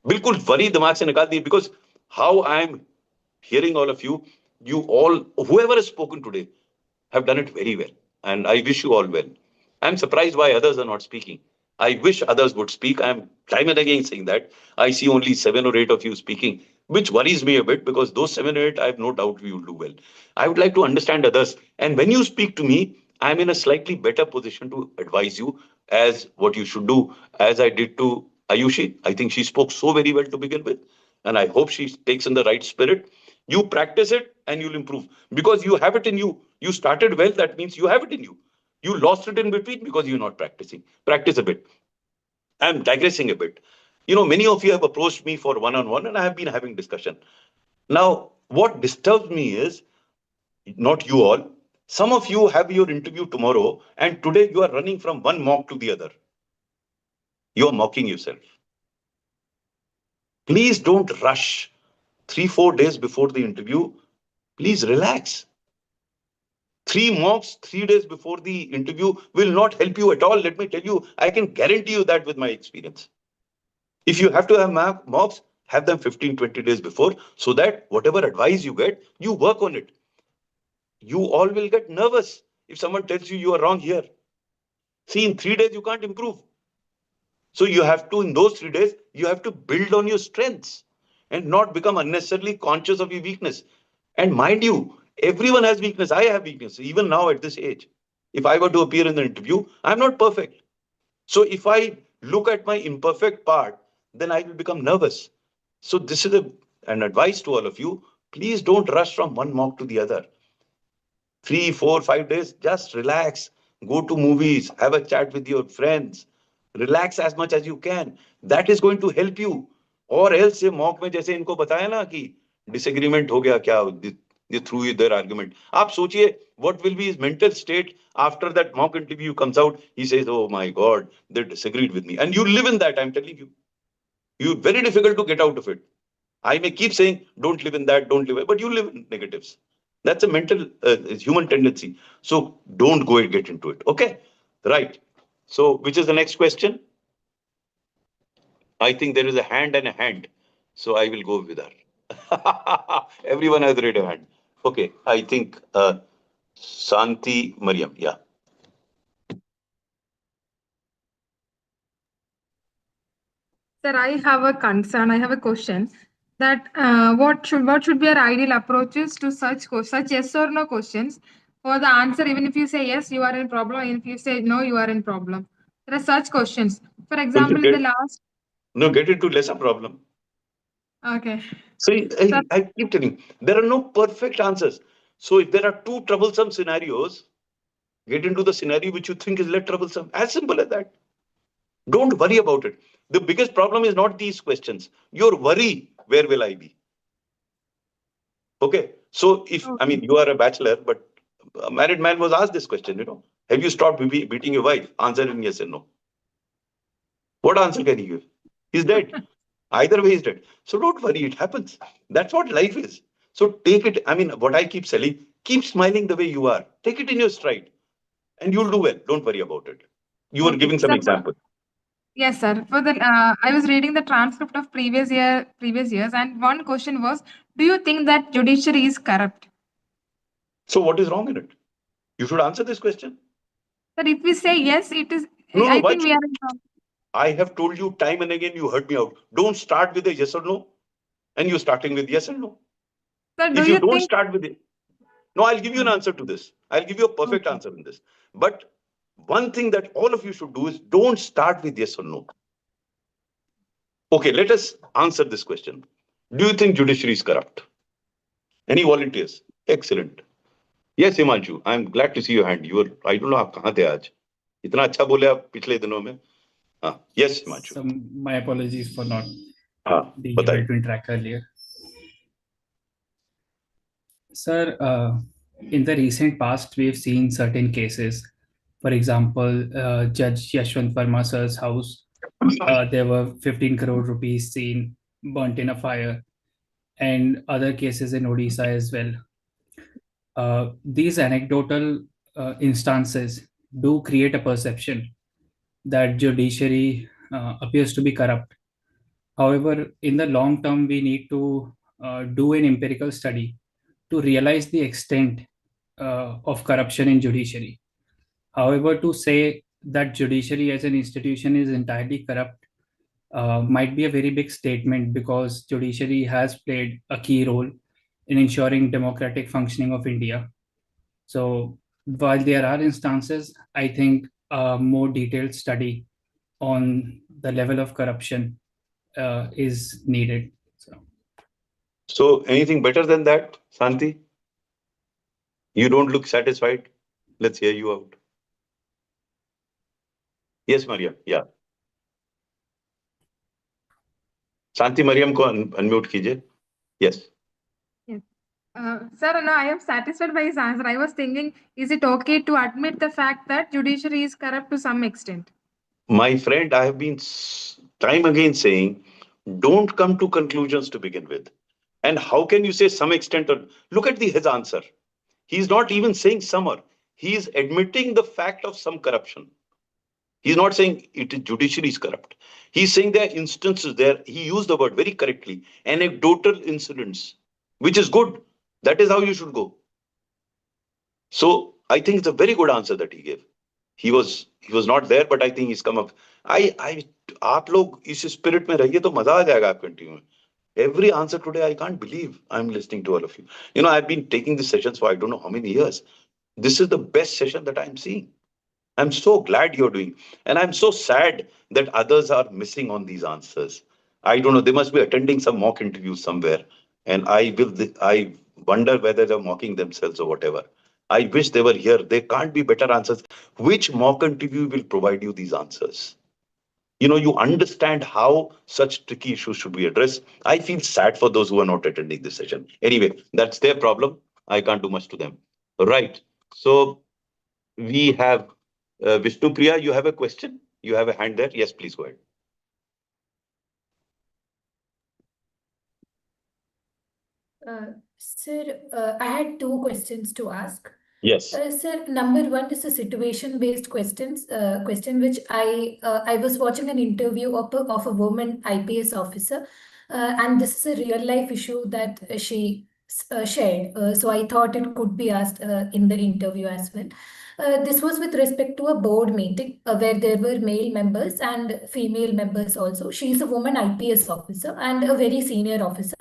बिल्कुल worry दिमाग से निकाल दिए, because how I am hearing all of you, you all, whoever has spoken today, have done it very well. And I wish you all well. I'm surprised why others are not speaking. I wish others would speak. I'm time and again saying that. I see only 7 or 8 of you speaking, which worries me a bit, because those 7 or 8, I have no doubt you will do well. I would like to understand others. And when you speak to me, I'm in a slightly better position to advise you as what you should do, as I did to Ayushi. I think she spoke so very well to begin with. And I hope she takes in the right spirit. You practice it and you'll improve, because you have it in you. You started well, that means you have it in you. You lost it in between because you're not practicing. Practice a bit. I'm digressing a bit. Many of you have approached me for one-on-one, and I have been having discussion. Now, what disturbs me is, not you all, some of you have your interview tomorrow, and today you are running from one mock to the other. You're mocking yourself. Please don't rush 3-4 days before the interview. Please relax. 3 mocks 3 days before the interview will not help you at all. Let me tell you, I can guarantee you that with my experience. If you have to have mocks, have them 15-20 days before, so that whatever advice you get, you work on it. You all will get nervous if someone tells you you are wrong here. See, in 3 days, you can't improve. So you have to, in those 3 days, you have to build on your strengths and not become unnecessarily conscious of your weakness. And mind you, everyone has weakness. I have weakness, even now at this age. If I were to appear in the interview, I'm not perfect. So if I look at my imperfect part, then I will become nervous. So this is an advice to all of you. Please don't rush from one mock to the other. 3, 4, 5 days, just relax. Go to movies, have a chat with your friends. Relax as much as you can. That is going to help you. Or else, mock में जैसे इनको बताया ना कि disagreement हो गया क्या, they threw their argument. आप सोचिए, what will be his mental state after that mock interview comes out? He says, oh my God, they disagreed with me. And you live in that, I'm telling you. You're very difficult to get out of it. I may keep saying, don't live in that, don't live in, but you live in negatives. That's a mental, human tendency. So don't go and get into it. Okay, right. So which is the next question? I think there is a hand and a hand. So I will go with her. Everyone has raised a hand. Okay, I think Santi Mariam, yeah. Sir, I have a concern. I have a question that what should be our ideal approaches to such yes or no questions for the answer. Even if you say yes, you are in problem. Even if you say no, you are in problem. There are such questions. For example, in the last. No, get into lesser problem. Okay. See, I keep telling you, there are no perfect answers. So if there are 2 troublesome scenarios, get into the scenario which you think is less troublesome. As simple as that. Don't worry about it. The biggest problem is not these questions. Your worry, where will I be? Okay. So if, I mean, you are a bachelor, but a married man was asked this question, have you stopped beating your wife? Answer in yes and no. What answer can he give? He's dead. Either way, he's dead. So don't worry, it happens. That's what life is. So take it. I mean, what I keep selling, keep smiling the way you are. Take it in your stride and you'll do well. Don't worry about it. You were giving some example. Yes, sir. For the I was reading the transcript of previous years, and one question was, do you think that judiciary is corrupt? So what is wrong in it? You should answer this question. Sir, if we say yes, it is. No, I think we are in problem. I have told you time and again, you heard me out. Don't start with a yes or no, and you're starting with yes and no. Sir, if you don't start with it, no, I'll give you an answer to this. I'll give you a perfect answer in this. But one thing that all of you should do is don't start with yes or no. Okay, let us answer this question. Do you think judiciary is corrupt? Any volunteers? Excellent. Yes, Himanshu, I'm glad to see your hand. I don't know आप कहाँ थे आज. इतना अच्छा बोले आप पिछले दिनों में. हाँ, yes, Himanshu. So my apologies for not हाँ, being able बताइए. to interact earlier. Sir, in the recent past, we've seen certain cases. For example, Judge Yashwant Verma sir's house, there were 15 crore rupees seen burnt in a fire, and other cases in Odisha as well. These anecdotal instances do create a perception that judiciary appears to be corrupt. However, in the long term, we need to do an empirical study to realize the extent of corruption in judiciary. However, to say that judiciary as an institution is entirely corrupt might be a very big statement, because judiciary has played a key role in ensuring democratic functioning of India. So while there are instances, I think a more detailed study on the level of corruption is needed. So anything better than that, Santi? You don't look satisfied. Let's hear you out. Yes, Mariam. Yeah. Santi Mariam को unmute कीजिए. Yes. Yes. Sir, no, I am satisfied by his answer. I was thinking, is it okay to admit the fact that judiciary is corrupt to some extent? My friend, I have been time again saying, don't come to conclusions to begin with. And how can you say some extent? Look at his answer. He's not even saying summer. He is admitting the fact of some corruption. He's not saying judiciary is corrupt. He's saying there are instances there. He used the word very correctly. Anecdotal incidents, which is good. That is how you should go. So I think it's a very good answer that he gave. He was not there, but I think he's come up. आप लोग इस spirit में रहिए तो मजा आ जाएगा आप continue में. Every answer today, I can't believe I'm listening to all of you. You know, I've been taking these sessions for I don't know how many years. This is the best session that I'm seeing. I'm so glad you're doing. And I'm so sad that others are missing on these answers. I don't know, they must be attending some mock interviews somewhere. And I wonder whether they're mocking themselves or whatever. I wish they were here. There can't be better answers. Which mock interview will provide you these answers? You know, you understand how such tricky issues should be addressed. I feel sad for those who are not attending this session. Anyway, that's their problem. I can't do much to them. Right. So we have Vishnu Priya, you have a question? You have a hand there? Yes, please go ahead. Sir, I had two questions to ask. Yes. Sir, number one is a situation-based question which I was watching an interview of a woman IPS officer, and this is a real-life issue that she shared. So I thought it could be asked in the interview as well. This was with respect to a board meeting where there were male members and female members also. She is a woman IPS officer and a very senior officer.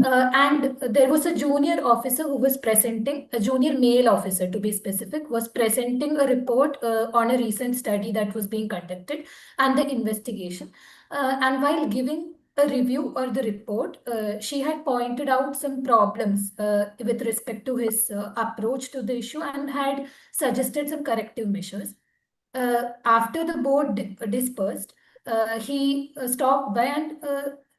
And there was a junior officer who was presenting, a junior male officer to be specific, was presenting a report on a recent study that was being conducted and the investigation. And while giving a review or the report, she had pointed out some problems with respect to his approach to the issue and had suggested some corrective measures. After the board dispersed, he stopped by and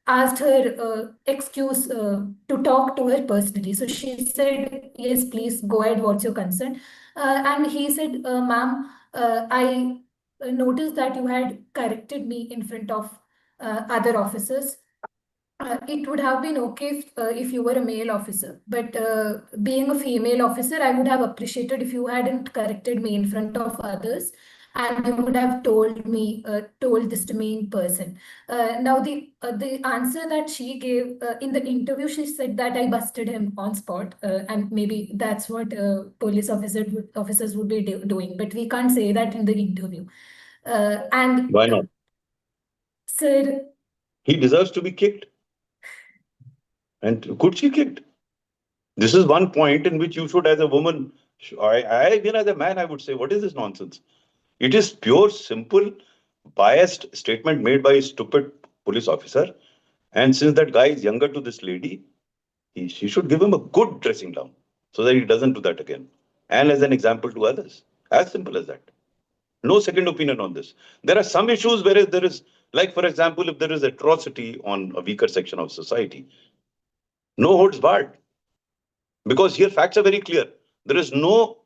asked her excuse to talk to her personally. So she said, yes, please go ahead, what's your concern? And he said, ma'am, I noticed that you had corrected me in front of other officers. It would have been okay if you were a male officer, but being a female officer, I would have appreciated if you hadn't corrected me in front of others and you would have told this to me in person. Now the answer that she gave in the interview, she said that I busted him on spot, and maybe that's what police officers would be doing, but we can't say that in the interview. And why not? Sir, he deserves to be kicked. And could she kicked? This is one point in which you should, as a woman, even as a man, I would say, what is this nonsense? It is pure, simple, biased statement made by a stupid police officer. And since that guy is younger to this lady, she should give him a good dressing down so that he doesn't do that again. And as an example to others. As simple as that. No second opinion on this. There are some issues where there is, like, for example, if there is atrocity on a weaker section of society, no holds barred. Because here facts are very clear. There is no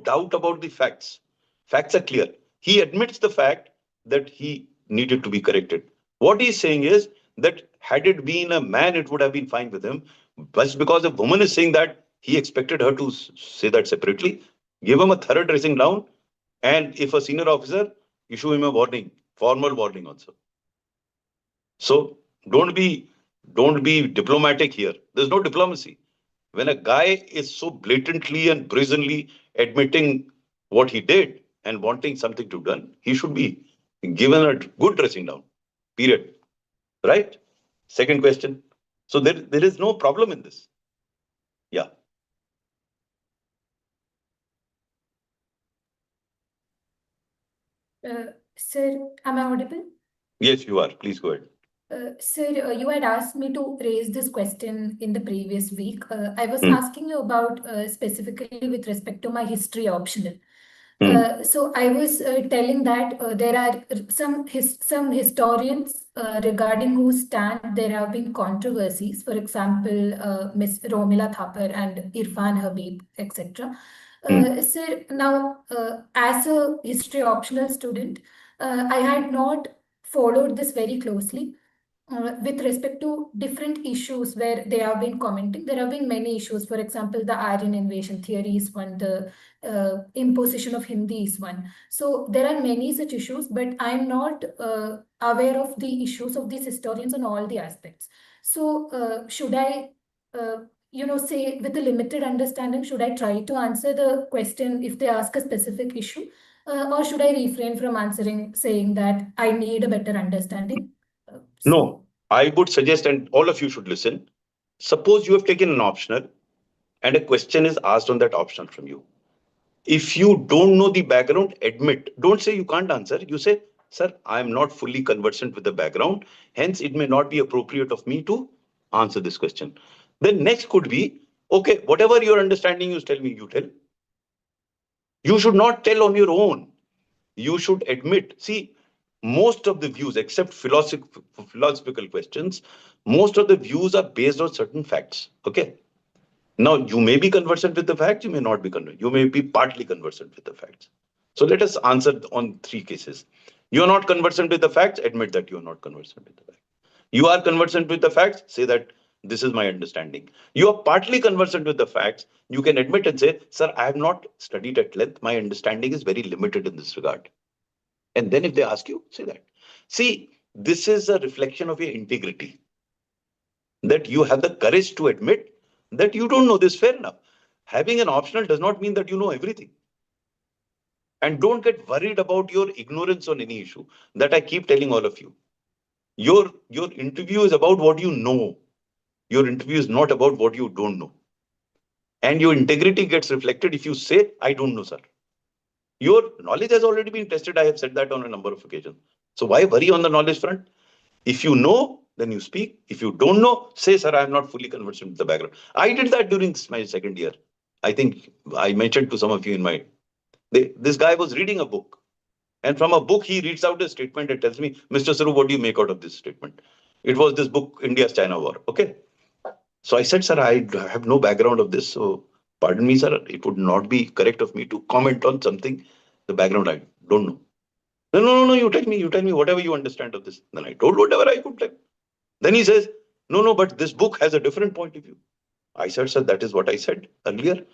doubt about the facts. Facts are clear. He admits the fact that he needed to be corrected. What he's saying is that had it been a man, it would have been fine with him. But because a woman is saying that, he expected her to say that separately, give him a thorough dressing down, and if a senior officer, issue him a warning, formal warning also. So don't be diplomatic here. There's no diplomacy. When a guy is so blatantly and brazenly admitting what he did and wanting something to be done, he should be given a good dressing down. Period. Right? Second question. So there is no problem in this. Yeah. Sir, am I audible? Yes, you are. Please go ahead. Sir, you had asked me to raise this question in the previous week. I was Hmm. asking you about specifically with respect to my history optional. So I was telling that there are some historians regarding whose stand there have been controversies. For example, Miss Romila Thapar and Irfan Habib, etc. Sir, now as a history optional student, I had not followed this very closely. With respect to different issues where they have been commenting, there have been many issues. For example, the Aryan invasion theory is one, the imposition of Hindi is one. So there are many such issues, but I'm not aware of the issues of these historians on all the aspects. So should I, say with a limited understanding, should I try to answer the question if they ask a specific issue? Or should I refrain from answering, saying that I need a better understanding? No, I would suggest, and all of you should listen. Suppose you have taken an optional and a question is asked on that optional from you. If you don't know the background, admit. Don't say you can't answer. You say, sir, I am not fully conversant with the background. Hence, it may not be appropriate of me to answer this question. Then next could be, okay, whatever your understanding is, tell me, you tell. You should not tell on your own. You should admit. See, most of the views, except philosophical questions, most of the views are based on certain facts. Okay. Now, you may be conversant with the facts, you may not be conversant. You may be partly conversant with the facts. So let us answer on three cases. You are not conversant with the facts, admit that you are not conversant with the facts. You are conversant with the facts, say that this is my understanding. You are partly conversant with the facts, you can admit and say, sir, I have not studied at length. My understanding is very limited in this regard. And then if they ask you, say that. See, this is a reflection of your integrity. That you have the courage to admit that you don't know this, fair enough. Having an optional does not mean that you know everything. And don't get worried about your ignorance on any issue. That I keep telling all of you. Your interview is about what you know. Your interview is not about what you don't know. And your integrity gets reflected if you say, I don't know, sir. Your knowledge has already been tested. I have said that on a number of occasions. So why worry on the knowledge front? If you know, then you speak. If you don't know, say, sir, I am not fully conversant with the background. I did that during my second year. I think I mentioned to some of you in my, this guy was reading a book. And from a book, he reads out a statement and tells me, Mr. Swarup, what do you make out of this statement? It was this book, India's China War. Okay. So I said, sir, I have no background of this. So pardon me, sir, it would not be correct of me to comment on something, the background I don't know. No, you tell me whatever you understand of this. Then I told whatever I could tell. Then he says, no, but this book has a different point of view. I said, sir, that is what I said earlier.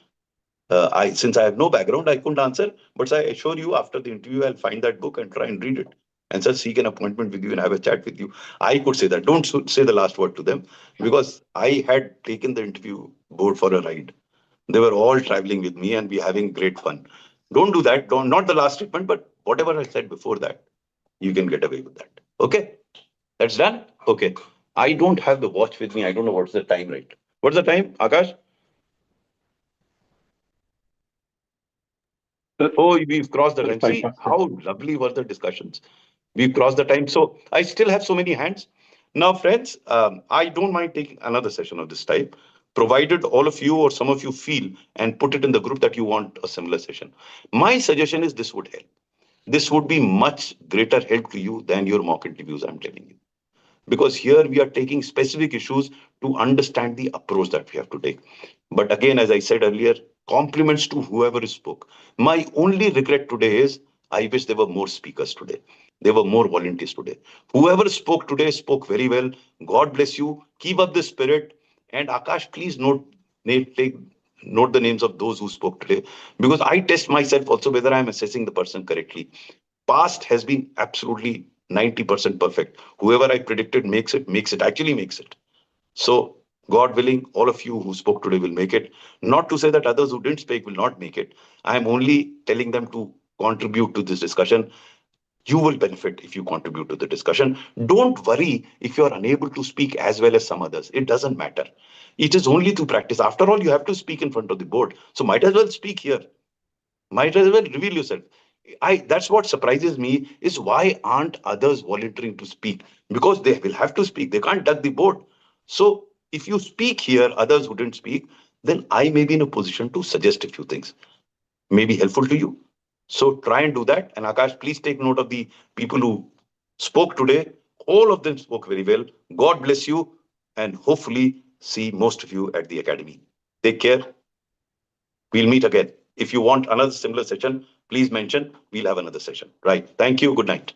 Since I have no background, I couldn't answer. But I assure you, after the interview, I'll find that book and try and read it. And sir, seek an appointment with you and have a chat with you. I could say that. Don't say the last word to them because I had taken the interview board for a ride. They were all traveling with me and we having great fun. Don't do that. Not the last statement, but whatever I said before that, you can get away with that. Okay. That's done? Okay. I don't have the watch with me. I don't know what's the time, right? What's the time, Akash? Oh, we've crossed the time. See how lovely were the discussions. We've crossed the time. So I still have so many hands. Now, friends, I don't mind taking another session of this type, provided all of you or some of you feel and put it in the group that you want a similar session. My suggestion is this would help. This would be much greater help to you than your mock interviews, I'm telling you. Because here we are taking specific issues to understand the approach that we have to take. But again, as I said earlier, compliments to whoever spoke. My only regret today is I wish there were more speakers today. There were more volunteers today. Whoever spoke today spoke very well. God bless you. Keep up the spirit. And Akash, please note the names of those who spoke today, because I test myself also whether I'm assessing the person correctly. Past has been absolutely 90% perfect. Whoever I predicted makes it, actually makes it. So, God willing, all of you who spoke today will make it. Not to say that others who didn't speak will not make it. I am only telling them to contribute to this discussion. You will benefit if you contribute to the discussion. Don't worry if you are unable to speak as well as some others. It doesn't matter. It is only through practice. After all, you have to speak in front of the board. So might as well speak here. Might as well reveal yourself. That's what surprises me is why aren't others volunteering to speak? Because they will have to speak. They can't duck the board. So if you speak here, others who didn't speak, then I may be in a position to suggest a few things, may be helpful to you. So try and do that. And Akash, please take note of the people who spoke today. All of them spoke very well. God bless you, and hopefully see most of you at the academy. Take care. We'll meet again. If you want another similar session, please mention. We'll have another session. Right. Thank you. Good night.